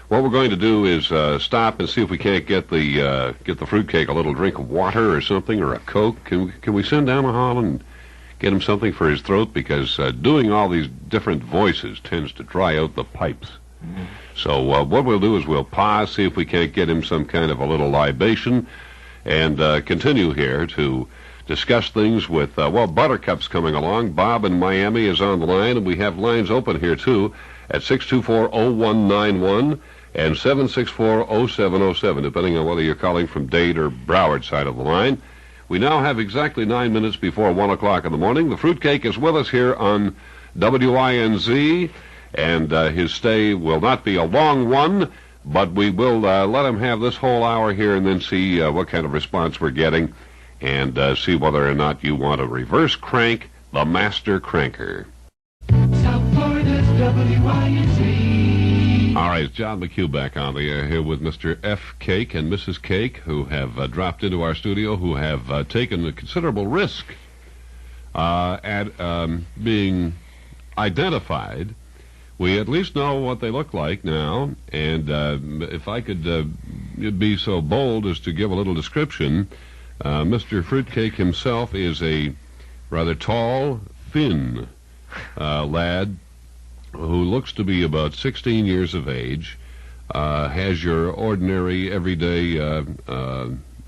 What we're going to do is stop and see if we can't get the fruitcake a little drink of water or something, or a Coke. Can we send down a hall and get him something for his throat, because doing all these different voices tends to dry out the pipes. Mm-hmm. So what we'll do is we'll pause, see if we can't get him some kind of a little libation, and continue here to discuss things with, Buttercup's coming along. Bob in Miami is on the line, and we have lines open here, too, at 624-0191 and 764-0707, depending on whether you're calling from Dade or Broward side of the line. We now have exactly 9 minutes before 1 o'clock in the morning. The fruitcake is with us here on WINZ, and his stay will not be a long one, but we will let him have this whole hour here and then see what kind of response we're getting, and see whether or not you want to reverse crank the master cranker. South Florida's WINZ. All right, it's John McQ back on the air here with Mr. F. Cake and Mrs. Cake, who have dropped into our studio, who have taken a considerable risk at being identified. We at least know what they look like now, and if I could be so bold as to give a little description, Mr. Fruitcake himself is a rather tall, thin lad who looks to be about 16 years of age, has your ordinary, everyday,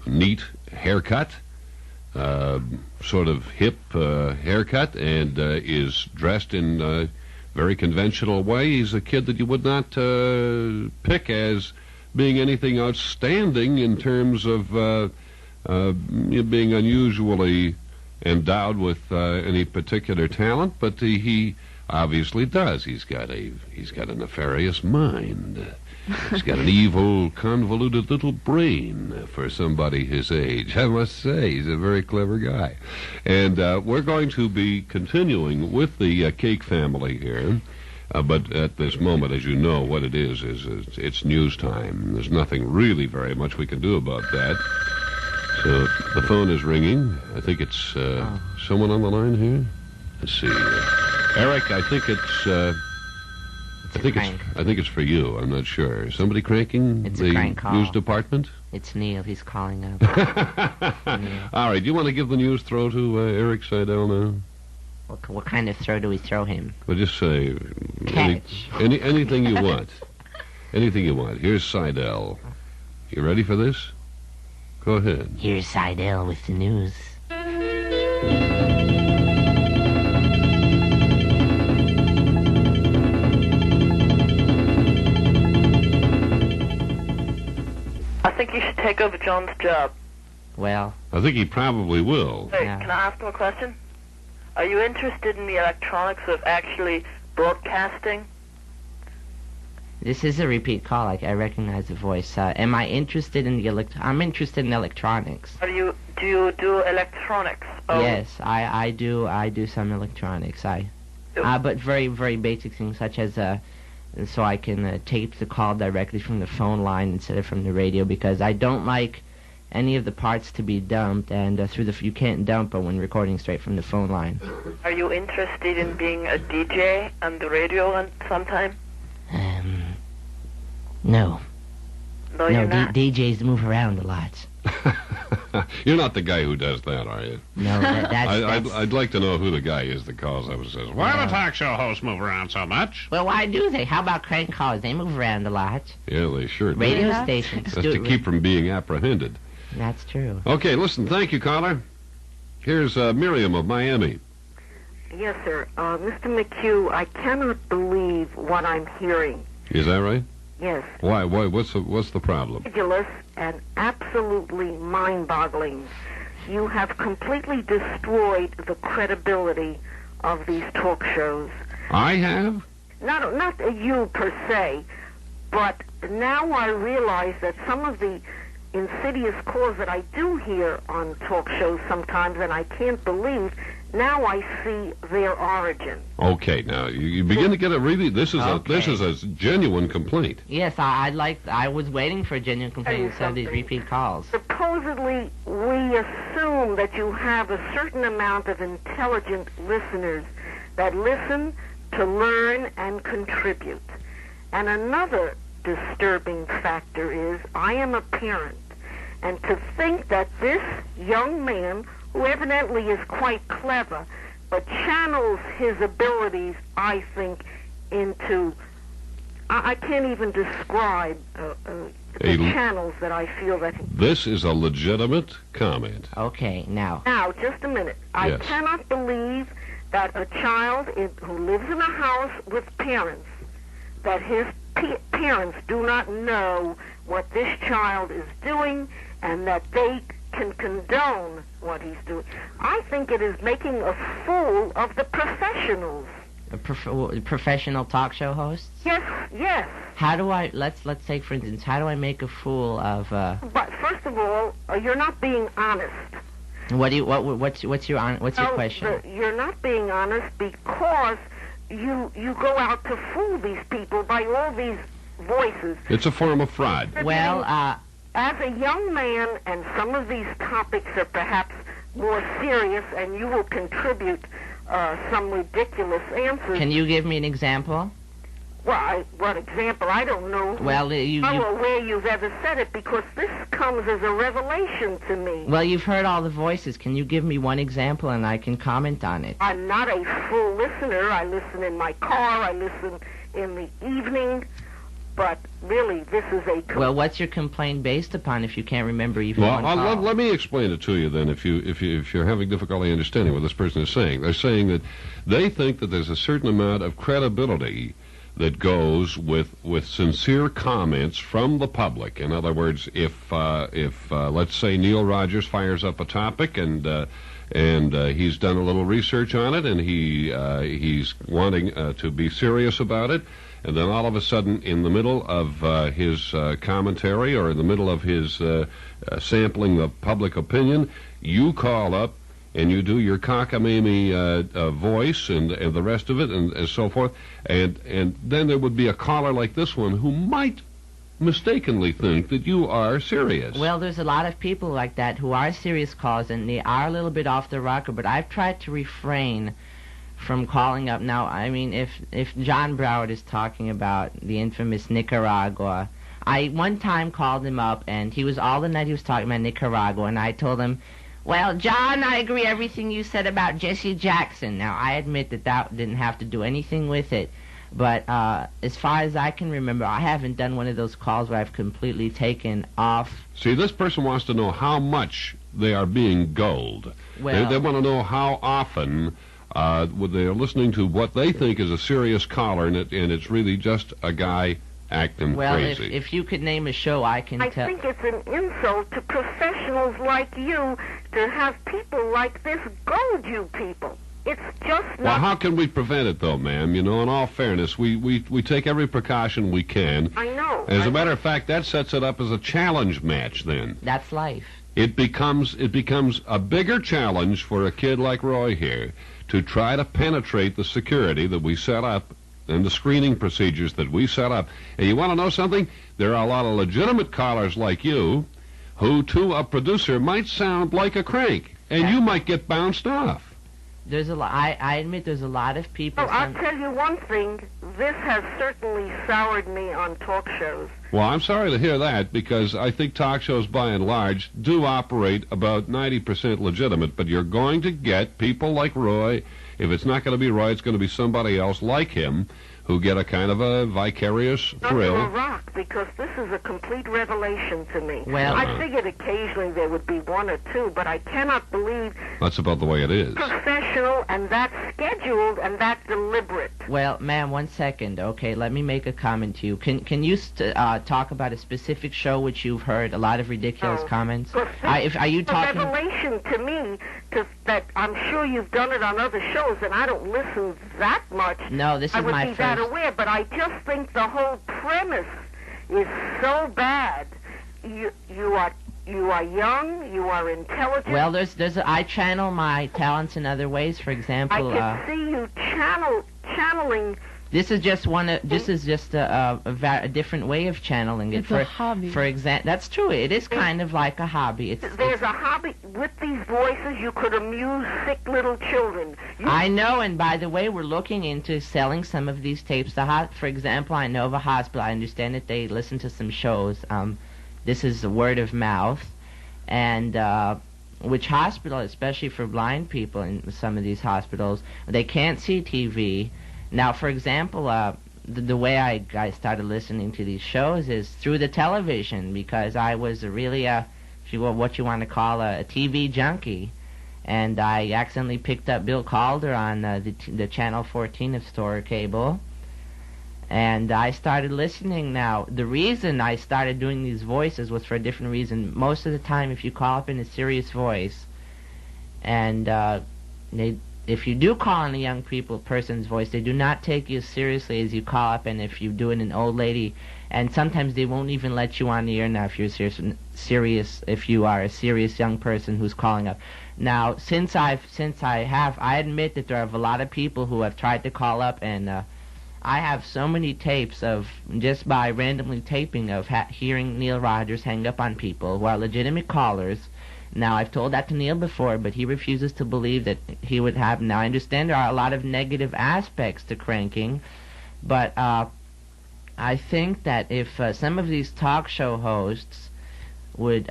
neat haircut, sort of hip haircut, and is dressed in a very conventional way. He's a kid that you would not pick as being anything outstanding in terms of being unusually endowed with any particular talent, but he obviously does. He's got a nefarious mind. He's got an evil, convoluted little brain for somebody his age. I must say, he's a very clever guy. And we're going to be continuing with the Cake family here. But at this moment, as you know, what it is it's news time. There's nothing really very much we can do about that. So the phone is ringing. I think it's someone on the line here. Let's see. Eric, I think it's for you. I'm not sure. Somebody cranking it's the a crank call. News department? It's Neil. He's calling up. All right. Do you want to give the news throw to Eric Seidel now? What kind of throw do we throw him? Well, just say anything you want. Anything you want. Here's Seidel. You ready for this? Go ahead. Here's Seidel with the news. I think you should take over John's job. Well, I think he probably will. Hey, Yeah. can I ask him a question? Are you interested in the electronics of actually broadcasting? this is a repeat call. I recognize the voice. Am I interested in the I'm interested in electronics. Do you do electronics? Yes, I do some electronics. But very, very basic things such as so I can tape the call directly from the phone line instead of from the radio, because I don't like any of the parts to be dumped, and you can't dump when recording straight from the phone line. Are you interested in being a DJ on the radio sometime? No. No, you're not. DJs move around a lot. You're not the guy who does that, are you? No, that's... I'd like to know who the guy is that calls up and says, why do talk show hosts move around so much? Well, why do they? How about crank calls? They move around a lot. Yeah, they sure do. Radio stations That's to keep from being apprehended. That's true. Okay, listen, thank you, caller. Here's Miriam of Miami. Yes, sir. Mr. McQ, I cannot believe what I'm hearing. Is that right? Yes. Why? What's the problem? Ridiculous and absolutely mind-boggling. You have completely destroyed the credibility of these talk shows. I have? Not you per se, but now I realize that some of the insidious calls that I do hear on talk shows sometimes, and I can't believe, now I see their origin. Okay, now you begin to get a really. This is a genuine complaint. Yes, I was waiting for a genuine complaint instead of these repeat calls. Supposedly, we assume that you have a certain amount of intelligent listeners that listen to learn and contribute. And another disturbing factor is I am a parent, and to think that this young man, who evidently is quite clever, but channels his abilities, I think, into... I can't even describe the channels that I feel that... This is a legitimate comment. Okay, now... Now, just a minute. Yes. I cannot believe that a child who lives in a house with parents, that his parents do not know what this child is doing, and that they can condone what he's doing. I think it is making a fool of the professionals. Professional talk show hosts? Yes. How do I, let's take for instance, how do I make a fool of... But first of all, you're not being honest. What's your question? You're not being honest because you go out to fool these people by all these voices. It's a form of fraud. Well, as a young man, and some of these topics are perhaps more serious, and you will contribute some ridiculous answers. Can you give me an example? Well, what example? I don't know. Well, or where you've ever said it, because this comes as a revelation to me. Well, you've heard all the voices. Can you give me one example, and I can comment on it? I'm not a full listener. I listen in my car. I listen in the evening. But really, this is a... Well, what's your complaint based upon if you can't remember even one call? Let me explain it to you then. If you're having difficulty understanding what this person is saying, they're saying that they think that there's a certain amount of credibility that goes with sincere comments from the public. In other words, if let's say Neil Rogers fires up a topic and he's done a little research on it and he's wanting to be serious about it. And then all of a sudden, in the middle of his commentary or in the middle of his sampling the public opinion, you call up and you do your cockamamie voice and the rest of it and so forth. And then there would be a caller like this one who might mistakenly think that you are serious. Well, there's a lot of people like that who are serious callers, and they are a little bit off the rocker, but I've tried to refrain from calling up. Now, I mean, if John Broward is talking about the infamous Nicaragua, I one time called him up, and he was all the night he was talking about Nicaragua, and I told him, well, John, I agree everything you said about Jesse Jackson. Now, I admit that didn't have to do anything with it, but as far as I can remember, I haven't done one of those calls where I've completely taken off. See, this person wants to know how much they are being gulled. Well, they want to know how often... they're listening to what they think is a serious caller, and it's really just a guy acting crazy. Well, if you could name a show, I can tell. I think it's an insult to professionals like you to have people like this goad you people. It's just not... Well, how can we prevent it, though, ma'am? In all fairness, we take every precaution we can. I know. As a matter of fact, that sets it up as a challenge match, then. That's life. It becomes a bigger challenge for a kid like Roy here to try to penetrate the security that we set up and the screening procedures that we set up. And you want to know something? There are a lot of legitimate callers like you who, to a producer, might sound like a crank, and you might get bounced off. There's a lot. I admit there's a lot of people. Oh, I'll tell you one thing. This has certainly soured me on talk shows. Well, I'm sorry to hear that, because I think talk shows, by and large, do operate about 90% legitimate, but you're going to get people like Roy. If it's not going to be Roy, it's going to be somebody else like him who get a kind of a vicarious thrill. Under a rock, because this is a complete revelation to me. Well, I figured occasionally there would be one or two, but I cannot believe... That's about the way it is. Professional, and that's scheduled, and that's deliberate. Well, ma'am, 1 second. Okay, let me make a comment to you. Can you talk about a specific show which you've heard a lot of ridiculous comments? Are you talking... a revelation to me that I'm sure you've done it on other shows, and I don't listen that much. No, this is my first... I would be that aware, but I just think the whole premise is so bad. You are young, you are intelligent. Well, I channel my talents in other ways. For example, I can see you channeling. This is just a different way of channeling it. It's a hobby. For example, that's true. It is kind of like a hobby. There's a hobby with these voices. You could amuse sick little children. I know, and by the way, we're looking into selling some of these tapes. For example, I know of a hospital. I understand that they listen to some shows. This is word of mouth, and which hospital, especially for blind people in some of these hospitals, they can't see TV. Now, for example, the way I started listening to these shows is through the television, because I was really what you want to call a TV junkie, and I accidentally picked up Bill Calder on the Channel 14 of Storer Cable, and I started listening. Now, the reason I started doing these voices was for a different reason. Most of the time, if you call up in a serious voice, and if you do call in a young person's voice, they do not take you as seriously as you call up, and if you do it in an old lady, and sometimes they won't even let you on the air now if you're serious, if you are a serious young person who's calling up. Now, since I admit that there are a lot of people who have tried to call up, and I have so many tapes of, just by randomly taping, of hearing Neil Rogers hang up on people who are legitimate callers. Now, I've told that to Neil before, but he refuses to believe that he would have... Now, I understand there are a lot of negative aspects to cranking, but I think that if some of these talk show hosts would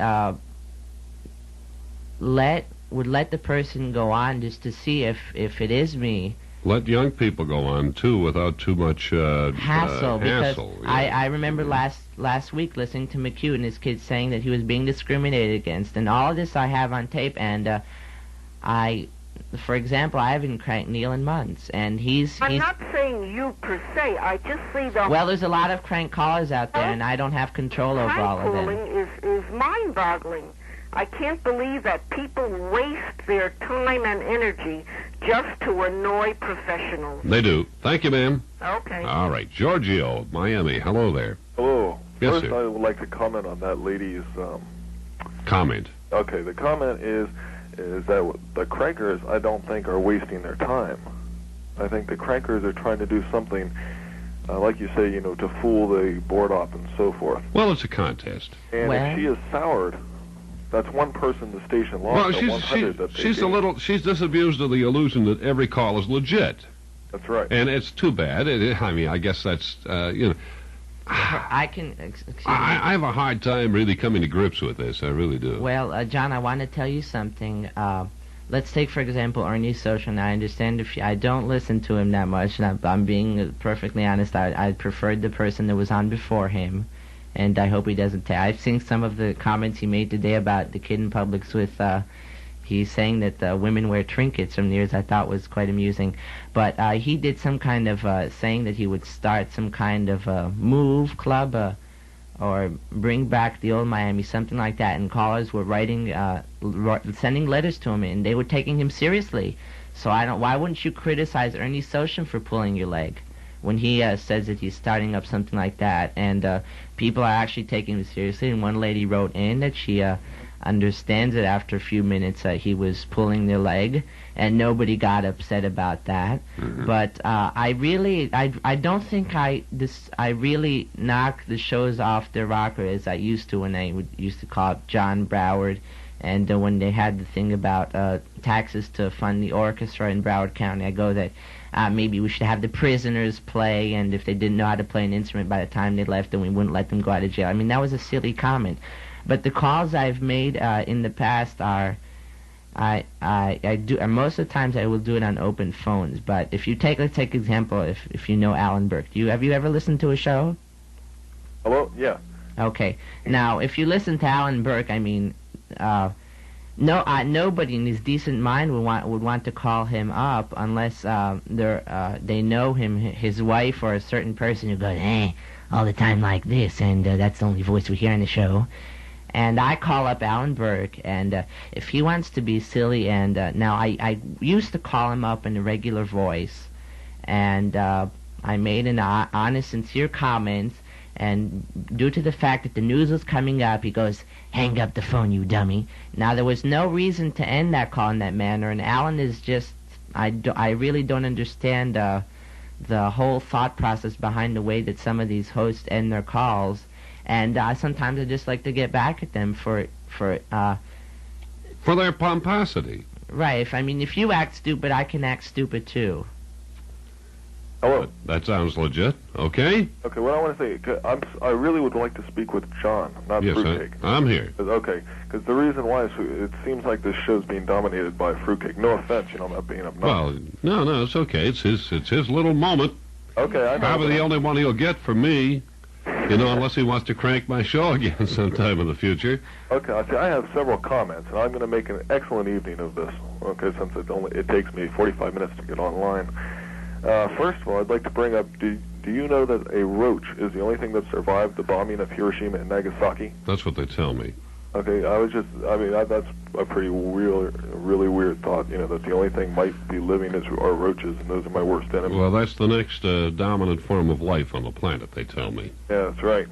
let the person go on just to see if it is me... Let young people go on, too, without too much hassle. Because yeah. I remember last week listening to McQ and his kids saying that he was being discriminated against. And all of this I have on tape. And for example, I haven't cranked Neil in months. And I'm not saying you per se. I just see the... Well, there's a lot of crank callers out there, and I don't have control over all of them. Is mind-boggling. I can't believe that people waste their time and energy just to annoy professionals. They do. Thank you, ma'am. Okay. All right. Giorgio, Miami. Hello there. Hello. Yes, First, sir. I would like to comment on that lady's... Comment. Okay, the comment is that the crankers, I don't think, are wasting their time. I think the crankers are trying to do something, like you say, to fool the board op and so forth. Well, it's a contest. And if she is soured... That's one person the station lost. Well, she's disabused of the illusion that every call is legit. That's right. And it's too bad. I guess that's I can. Excuse me. I have a hard time really coming to grips with this. I really do. Well, John, I want to tell you something. Let's take, for example, Ernie Social. Now, I understand I don't listen to him that much, and I'm being perfectly honest. I preferred the person that was on before him. And I hope he doesn't I've seen some of the comments he made today about the kid in Publix with he's saying that women wear trinkets from the ears. I thought was quite amusing. But he did some kind of saying that he would start some kind of move club or bring back the old Miami, something like that. And callers were sending letters to him, and they were taking him seriously. So why wouldn't you criticize Ernie Soshin for pulling your leg when he says that he's starting up something like that? And people are actually taking him seriously. And one lady wrote in that she understands that after a few minutes he was pulling their leg, and nobody got upset about that. Mm-hmm. But I don't think I really knock the shows off their rocker as I used to when I used to call up John Broward, and when they had the thing about taxes to fund the orchestra in Broward County. I go that maybe we should have the prisoners play, and if they didn't know how to play an instrument by the time they left, then we wouldn't let them go out of jail. I mean, that was a silly comment. But the calls I've made in the past are, I do, and most of the times I will do it on open phones. But if you let's take example, if you know Alan Burke, have you ever listened to a show? Hello? Yeah. Okay. Now, if you listen to Alan Burke, I mean, nobody in his decent mind would want to call him up unless they know him, his wife, or a certain person who goes, all the time like this, and that's the only voice we hear on the show. And I call up Alan Burke, and if he wants to be silly, and now I used to call him up in a regular voice, and I made an honest, sincere comment, and due to the fact that the news was coming up, he goes, "Hang up the phone, you dummy." Now, there was no reason to end that call in that manner, and Alan is just, I really don't understand the whole thought process behind the way that some of these hosts end their calls. And sometimes I just like to get back at them for their pomposity. Right. If you act stupid, I can act stupid too. Hello. That sounds legit. Okay. Okay. What I want to say, I really would like to speak with John, not Fruitcake. I'm here. Okay. Because the reason why is it seems like this show's being dominated by Fruitcake. No offense, I'm not being obnoxious. Well, no, it's okay. It's his little moment. Okay, I know. Probably the only one he'll get from me. Unless he wants to crank my show again sometime in the future. Okay, I have several comments, and I'm going to make an excellent evening of this. Okay, since it takes me 45 minutes to get online. First of all, I'd like to bring up: do you know that a roach is the only thing that survived the bombing of Hiroshima and Nagasaki? That's what they tell me. Okay, that's a pretty really weird thought. That the only thing might be living are roaches, and those are my worst enemies. Well, that's the next dominant form of life on the planet, they tell me. Yeah, that's right.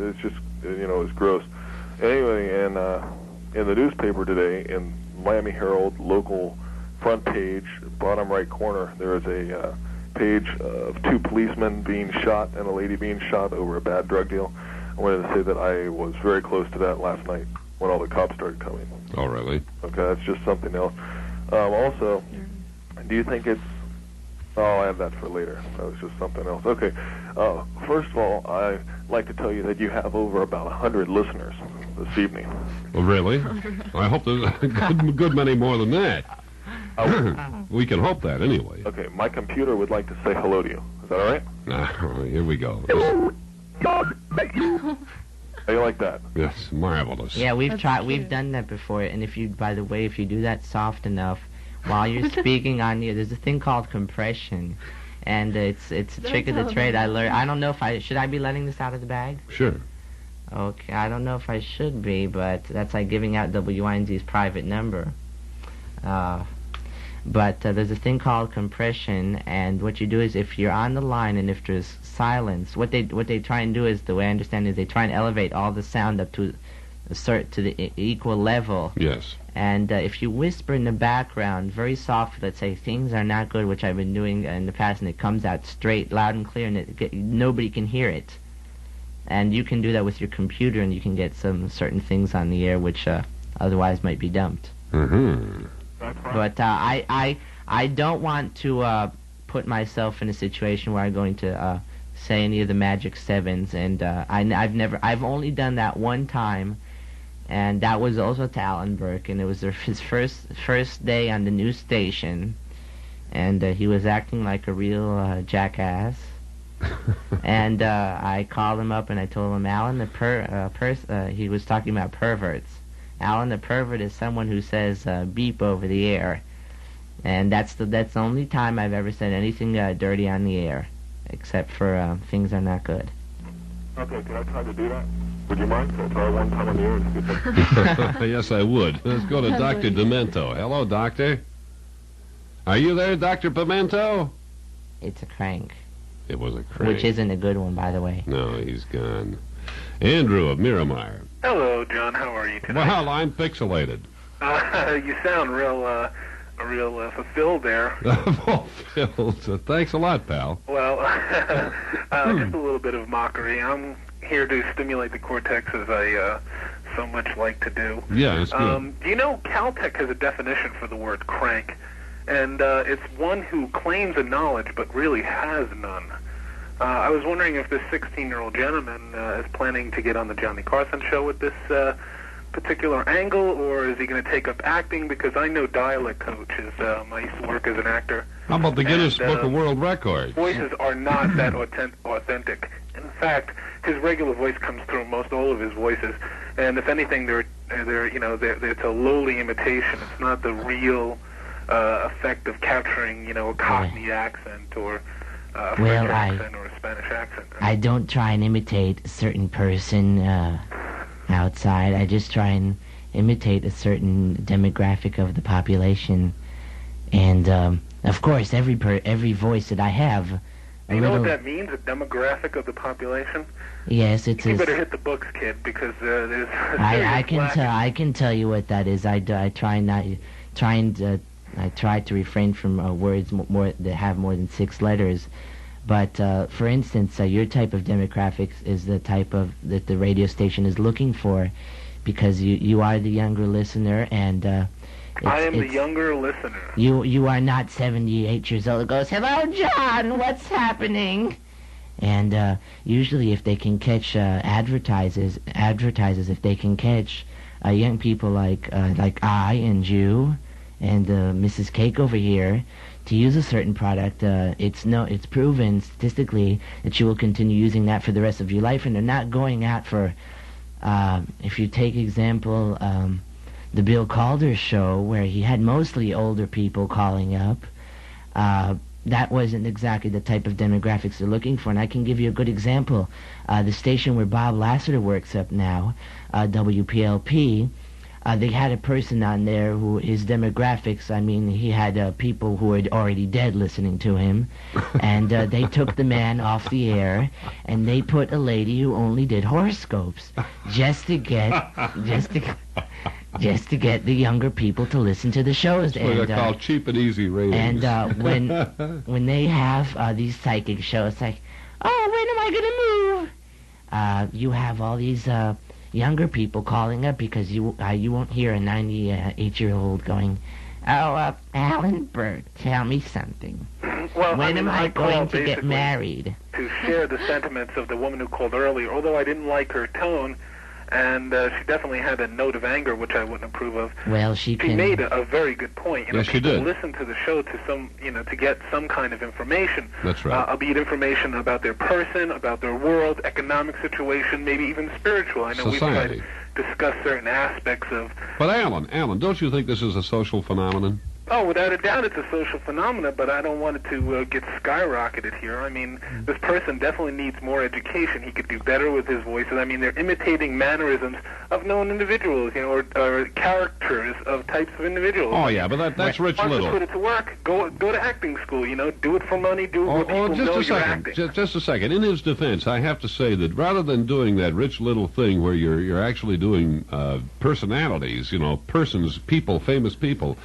It's just, it's gross. Anyway, in the newspaper today, in Miami Herald local front page, bottom right corner, there is a page of 2 policemen being shot and a lady being shot over a bad drug deal. I wanted to say that I was very close to that last night when all the cops started coming. Oh, really? Okay, that's just something else. Also, do you think it's... Oh, I'll add that for later. That was just something else. Okay, first of all, I'd like to tell you that you have over about 100 listeners this evening. Well, really? I hope there's a good many more than that. We can hope that, anyway. Okay, my computer would like to say hello to you. Is that all right? Here we go. How you like that? Yes, marvelous. Yeah, we've done that before, and if you do that soft enough, while you're speaking on there's a thing called compression, and it's a trick of the trade I learned. I don't know if should I be letting this out of the bag? Sure. Okay, I don't know if I should be, but that's like giving out WINZ's private number. But there's a thing called compression, and what you do is if you're on the line and if there's silence, what they try and do is, the way I understand it, is they try and elevate all the sound up to the equal level. Yes. And if you whisper in the background very softly, let's say things are not good, which I've been doing in the past, and it comes out straight, loud and clear, and nobody can hear it. And you can do that with your computer, and you can get some certain things on the air which otherwise might be dumped. Mm-hmm. But I don't want to put myself in a situation where I'm going to say any of the magic sevens, and I've only done that one time, and that was also to Alan Burke, and it was his first day on the news station, and he was acting like a real jackass. And I called him up and I told him, Alan, he was talking about perverts. Alan the pervert is someone who says beep over the air. And that's the only time I've ever said anything dirty on the air, except for things are not good. Okay, can I try to do that? Would you mind? Can I try one time on the air and see if I... Yes, I would. Let's go to Dr. Demento. Hello, Doctor. Are you there, Dr. Pimento? It's a crank. It was a crank. Which isn't a good one, by the way. No, he's gone. Andrew of Miramar. Hello, John. How are you today? Well, I'm pixelated. You sound real fulfilled there. Fulfilled. Thanks a lot, pal. Well, just a little bit of mockery. I'm here to stimulate the cortex, as I so much like to do. Yeah, it's good. Do you know Caltech has a definition for the word crank? And it's one who claims a knowledge but really has none. I was wondering if this 16-year-old gentleman is planning to get on the Johnny Carson show with this particular angle, or is he going to take up acting? Because I know dialect coaches. I used to work as an actor. How about the Guinness Book of World Records? Voices are not that authentic. In fact, his regular voice comes through most all of his voices, and if anything, it's a lowly imitation. It's not the real effect of capturing, a Cockney accent or a French accent or a Spanish accent. I don't try and imitate a certain person outside. I just try and imitate a certain demographic of the population. And, of course, every voice that I have... You know what that means, a demographic of the population? Yes, it's... You better hit the books, kid, because there's... I can tell you what that is. I try to refrain from words that have more than 6 letters. But, for instance, your type of demographics is the type that the radio station is looking for, because you are the younger listener, and I am the younger listener. You are not 78 years old. It goes, "Hello, John, what's happening?" And usually, if they can catch advertisers, if they can catch young people like I and you and Mrs. Cake over here, to use a certain product, it's proven statistically that you will continue using that for the rest of your life, and they're not going out for, if you take example, the Bill Calder show, where he had mostly older people calling up, that wasn't exactly the type of demographics they're looking for. And I can give you a good example. The station where Bob Lassiter works up now, WPLP, they had a person on there who his demographics, he had people who were already dead listening to him, and they took the man off the air, and they put a lady who only did horoscopes just to get the younger people to listen to the shows. That's what they call cheap and easy ratings. And when they have these psychic shows, like, oh, when am I going to move? You have all these younger people calling up, because you won't hear a 98-year-old going, "Oh, Alan Burke, tell me something. Well, when am I going to get married?" To share the sentiments of the woman who called earlier, although I didn't like her tone, and she definitely had a note of anger, which I wouldn't approve of. Well, she made a very good point. Yes, she did. Listen to the show to get some kind of information. That's right. Albeit information about their person, about their world, economic situation, maybe even spiritual. I know we've tried to discuss certain aspects of... But Alan, don't you think this is a social phenomenon? Oh, without a doubt, it's a social phenomenon, but I don't want it to get skyrocketed here. This person definitely needs more education. He could do better with his voices. They're imitating mannerisms of known individuals, or characters of types of individuals. Oh, yeah, but that's Rich Little. Put it to work. Go to acting school, do it for money, do it where people know you're acting. Just a second. In his defense, I have to say that rather than doing that Rich Little thing where you're actually doing personalities, persons, people, famous people,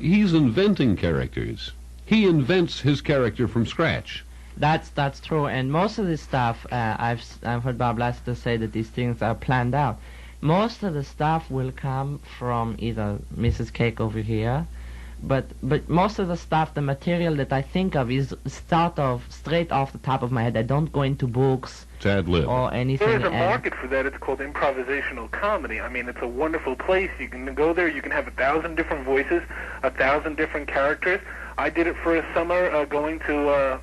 he's inventing characters. He invents his character from scratch. That's true, and most of this stuff, I've heard Bob Lassiter say that these things are planned out. Most of the stuff will come from either Mrs. Cake over here, but most of the stuff, the material that I think of, is straight off the top of my head. I don't go into books or anything. There's a market for that. It's called improvisational comedy. It's a wonderful place. You can go there. You can have 1,000 different voices, 1,000 different characters. I did it for a summer, going to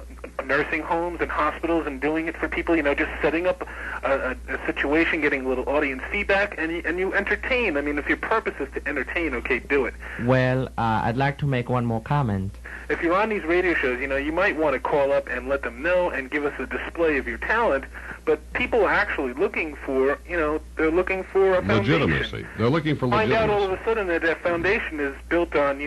nursing homes and hospitals and doing it for people, just setting up a situation, getting a little audience feedback, and you entertain. I mean, if your purpose is to entertain, okay, do it. Well, I'd like to make one more comment. If you're on these radio shows, you might want to call up and let them know and give us a display of your talent, but people are actually looking for, they're looking for a legitimacy. They're looking for legitimacy. Find out all of a sudden that that foundation is built on,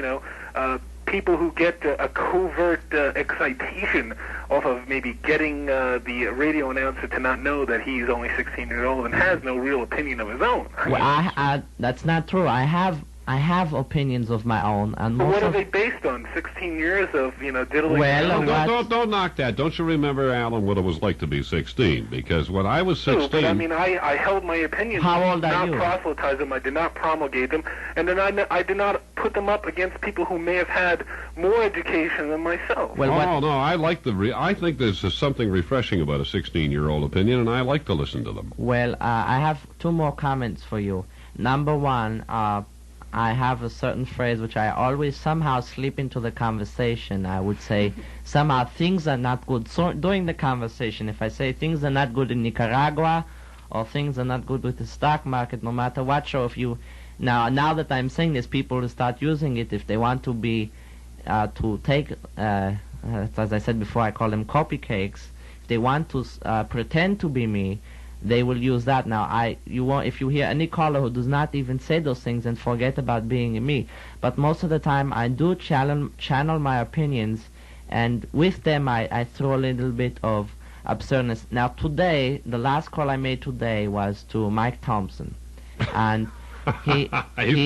people who get a covert excitation off of maybe getting the radio announcer to not know that he's only 16 years old and has no real opinion of his own. Well, that's not true. I have opinions of my own, and but what are they based on? 16 years of diddling. Well, don't knock that. Don't you remember, Alan, what it was like to be 16? Because when I was 16, but I mean, I held my opinions. How old are you? I did not proselytize them. I did not promulgate them, and then I did not put them up against people who may have had more education than myself. Well, no, I like I think there's something refreshing about a 16-year-old opinion, and I like to listen to them. Well, I have two more comments for you. Number one, I have a certain phrase which I always somehow slip into the conversation. I would say somehow things are not good. So during the conversation, if I say things are not good in Nicaragua or things are not good with the stock market, no matter what show, if you now that I'm saying this, people will start using it if they want to be to take as I said before, I call them copycakes. If they want to pretend to be me, they will use that. Now, if you hear any caller who does not even say those things, and forget about being me. But most of the time, I do channel my opinions, and with them, I throw a little bit of absurdness. Now, today, the last call I made today was to Mike Thompson, and he's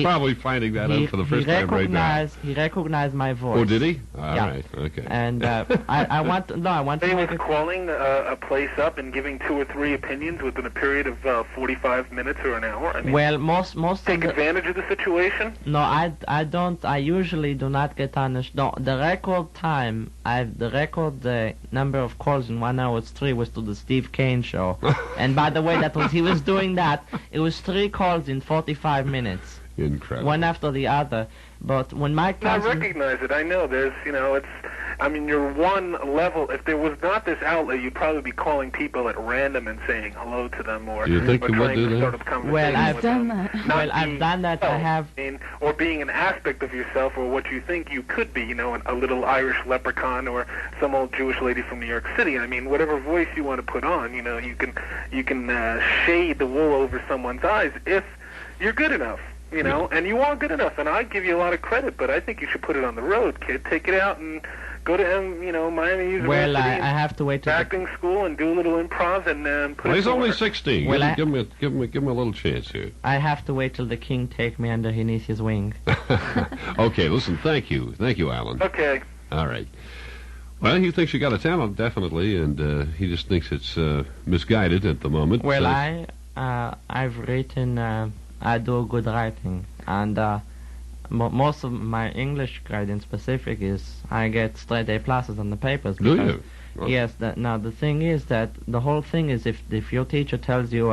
probably finding that out for the first time right now. He recognized my voice. Oh, did he? All right, okay. And I want to was calling a place up and giving 2 or 3 opinions within a period of 45 minutes or an hour. I mean, well, most take advantage of the situation. No, I don't. I usually do not get on the record time. The record number of calls in 1 hour was 3 was to the Steve Kane show. And by the way, he was doing that. It was 3 calls in 45 minutes. Incredible. One after the other. But when Mike Thompson... I recognize it. I know. There's, you're one level. If there was not this outlet, you'd probably be calling people at random and saying hello to them, or you think you would do that? Sort of conversation. Well, I've done that. I've done that. I have. Or being an aspect of yourself, or what you think you could be. A little Irish leprechaun, or some old Jewish lady from New York City. I mean, whatever voice you want to put on, you can shade the wool over someone's eyes if you're good enough. And you are good enough, and I give you a lot of credit, but I think you should put it on the road, kid. Take it out and go to Miami University. Well, I have to wait till acting school and do a little improv and put it. He's only 16. Well, give him a little chance here. I have to wait till the king take me underneath his wing. Okay, listen. Thank you, Alan. Okay. All right. Well, he thinks you got a talent, definitely, and he just thinks it's misguided at the moment. Well, I've written. I do good writing, and most of my English grade in specific is I get straight A pluses on the papers. Do you? Oh. Yes. Now the thing is that the whole thing is if your teacher tells you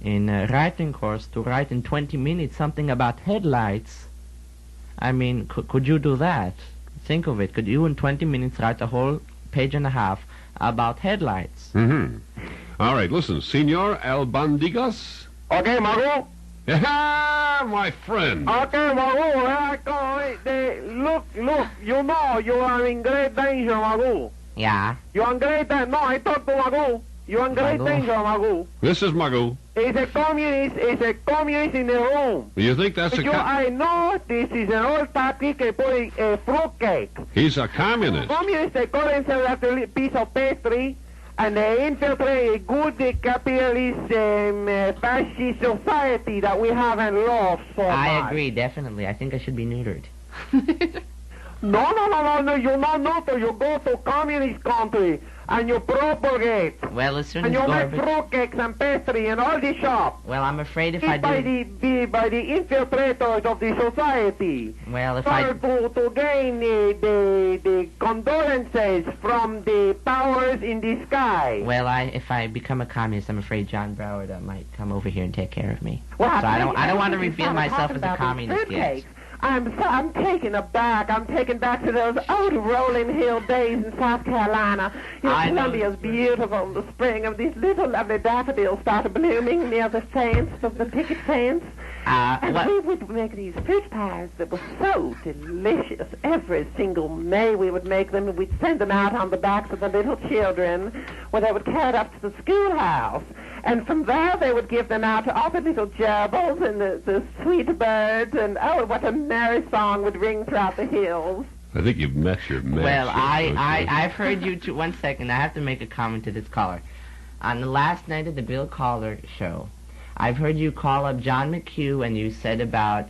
in a writing course to write in 20 minutes something about headlights, I mean, could you do that? Think of it. Could you in 20 minutes write a whole page and a half about headlights? Mm-hmm. All right. Listen, Senor Albandigas. Okay, Mago. Yeah, my friend. Okay, Magu, look, you are in great danger, Magu. Yeah. You are in great danger. No, I talk to Magu. You are in great danger, Magu. This is Magu. It's a communist in the room. You think that's I know this is an old tactic of putting a fruitcake. He's a communist. Communists, they call themselves after a piece of pastry. And they infiltrate a good capitalist fascist society that we haven't loved so much. I agree, definitely. I think I should be neutered. No, you're not neutered. You go to communist country and you propagate. Well, as soon and as you make fruitcakes and pastry in all the shops. Well, I'm afraid if I do... by the infiltrators of the society. Well, if to gain the condolences from the powers in the sky. Well, if I become a communist, I'm afraid John Broward might come over here and take care of me. Well, so I don't want to reveal myself as a communist yet. I'm taken aback. I'm taken back to those old rolling hill days in South Carolina. You know, Columbia's beautiful in the spring, and these little lovely daffodils started blooming near the fence, the picket fence. And we would make these fruit pies that were so delicious. Every single May we would make them, and we'd send them out on the backs of the little children, where they would carry it up to the schoolhouse. And from there they would give them out to all the little gerbils and the sweet birds, and oh, what a merry song would ring throughout the hills. I think you've met your match. Well, I've heard you too. 1 second, I have to make a comment to this caller. On the last night of the Bill Calder show, I've heard you call up John McQ, and you said about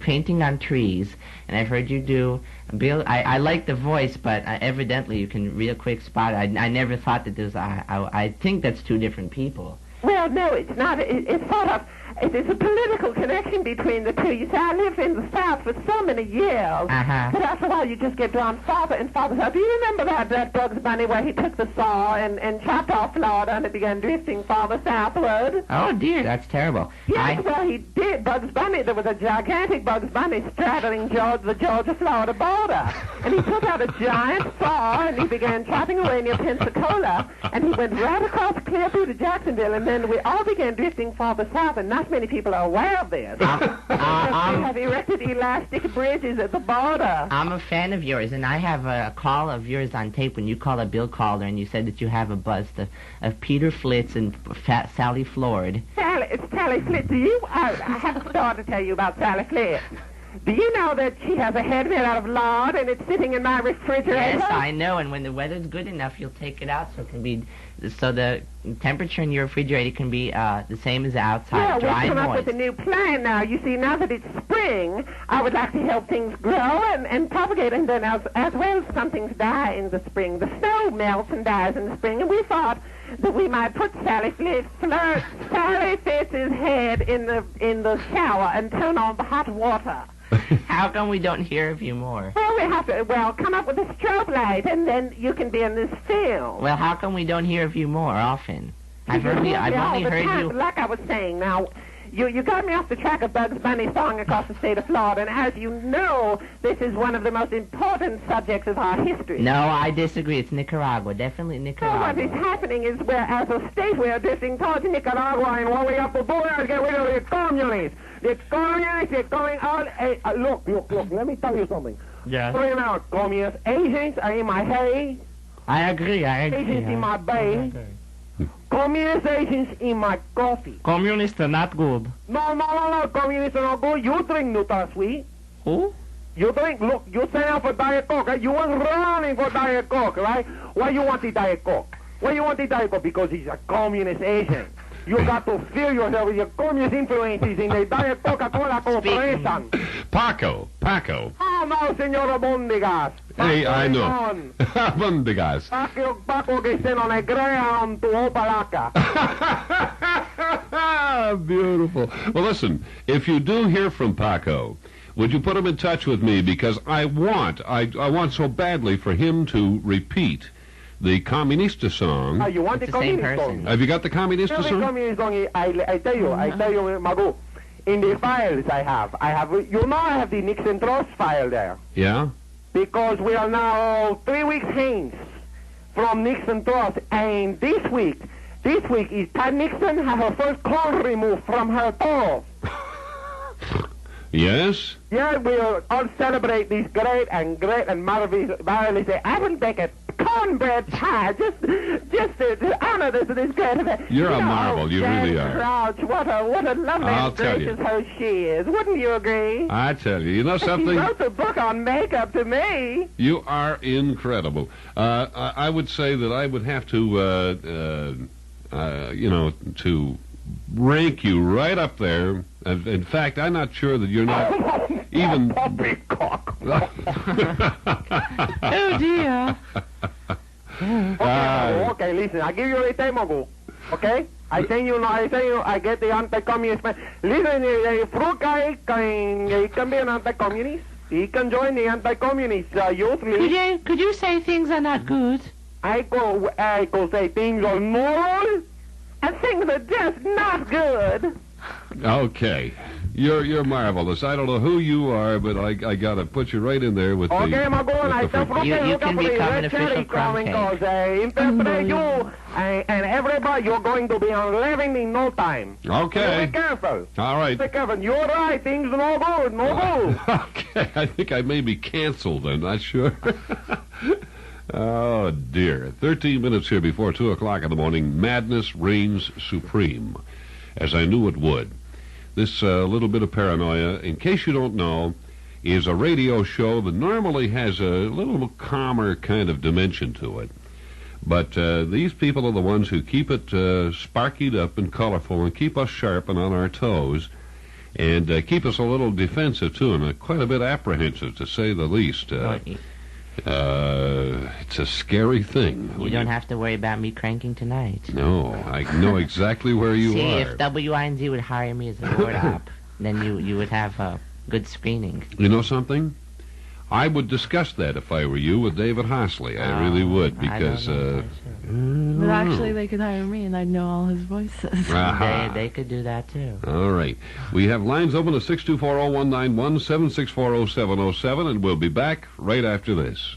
painting on trees, and I've heard you do Bill. I like the voice, but evidently you can real quick spot it. I never thought that there's. I think that's two different people. Well, no, it's not. It's sort of. It's a political connection between the two. You see, I lived in the South for so many years. But after a while, you just get drawn farther and farther south. Do you remember that Bugs Bunny where he took the saw and chopped off Florida and it began drifting farther southward? Oh, dear, that's terrible. Yes, well, he did. Bugs Bunny, there was a gigantic Bugs Bunny straddling the Georgia-Florida border. And he took out a giant saw and he began chopping away near Pensacola. And he went right across clear through to Jacksonville. And then we all began drifting farther south, and not many people are aware of this. We have erected elastic bridges at the border. I'm a fan of yours, and I have a call of yours on tape when you called up Bill Calder, and you said that you have a bust of Peter Flitz and Sally Flord. It's Sally Flitz. I have a story to tell you about Sally Flitz. Do you know that she has a head made out of lard and it's sitting in my refrigerator? Yes, I know. And when the weather's good enough, you'll take it out so the temperature in your refrigerator can be the same as outside, dry and moist. Yeah, we've come up with a new plan now. You see, now that it's spring, I would like to help things grow and propagate. And then as well, some things die in the spring. The snow melts and dies in the spring, and we thought that we might put Sally Fitz's head in the shower and turn on the hot water. How come we don't hear of you more? Well, we have to, come up with a strobe light, and then you can be in this film. Well, how come we don't hear of you more often? I've only heard you... Like I was saying, now, you got me off the track of Bugs Bunny's song across the state of Florida, and as you know, this is one of the most important subjects of our history. No, I disagree. It's Nicaragua. Definitely Nicaragua. So what is happening is as a state, we're drifting towards Nicaragua, and when we have to do is get rid of the communists. The communists are going out. Look, let me tell you something. Yes. Bring out communists. Asians are in my hay. I agree. Asians in my bay. Communist Asians in my coffee. Communists are not good. No. Communists are not good. You drink NutraSweet. Who? You drink. Look, you sign up for Diet Coke. Right? You were running for Diet Coke, right? Why you want the Diet Coke? Because he's a communist Asian. You got to fill yourself with your communist influences in the Diet Coca-Cola Corporation. Paco. Oh, no, Senor Bondigas. Hey, I know. Bondigas. Paco que se no negrea on tu opalaca. Beautiful. Well, listen, if you do hear from Paco, would you put him in touch with me? Because I want so badly for him to repeat the Communista song. You want the Communista song? Have you got the Communista song? The Communista song, I tell you, Magu, in the files I have, I have the Nixon Trust file there. Yeah? Because we are now 3 weeks hence from Nixon Trust, and this week is Pat Nixon had her first corn removed from her toe. Yes? Yeah, we'll all celebrate this great and marvelous day. I will bake a cornbread pie just to honor this great event. You're a marvel, you really are. Crouch, what a lovely and gracious host she is. Wouldn't you agree? I tell you, you know something? She wrote the book on makeup to me. You are incredible. I would say that I would have to, to rank you right up there. In fact, I'm not sure that you're not even... Poppycock. Oh, dear. Okay, listen, I give you a demo, okay? I get the anti-communist man. Listen, Fruitcake can be an anti-communist. He can join the anti-communist youth league. Could you say things are not good? I go say things are moral, and things are just not good. Okay. You're marvelous. I don't know who you are, but I got to put you right in there with okay, the... I'm going. I you can become an official crumb cake. You and everybody, you're going to be on living in no time. Okay. Be careful. All right. Be careful. You're right. Things are no good. No good. Okay. I think I may be canceled. I'm not sure. Oh, dear. 13 minutes here before 2 o'clock in the morning. Madness reigns supreme, as I knew it would. This little bit of paranoia, in case you don't know, is a radio show that normally has a little calmer kind of dimension to it. But these people are the ones who keep it sparkied up and colorful and keep us sharp and on our toes and keep us a little defensive, too, and quite a bit apprehensive, to say the least. It's a scary thing. You don't have to worry about me cranking tonight. No, I know exactly where you See, are. if WINZ would hire me as a board op, then you would have a good screening. You know something? I would discuss that if I were you with David Hosley. I really would, because... But actually, they could hire me, and I'd know all his voices. They could do that, too. All right. We have lines open at 624-0191, 764-0707, and we'll be back right after this.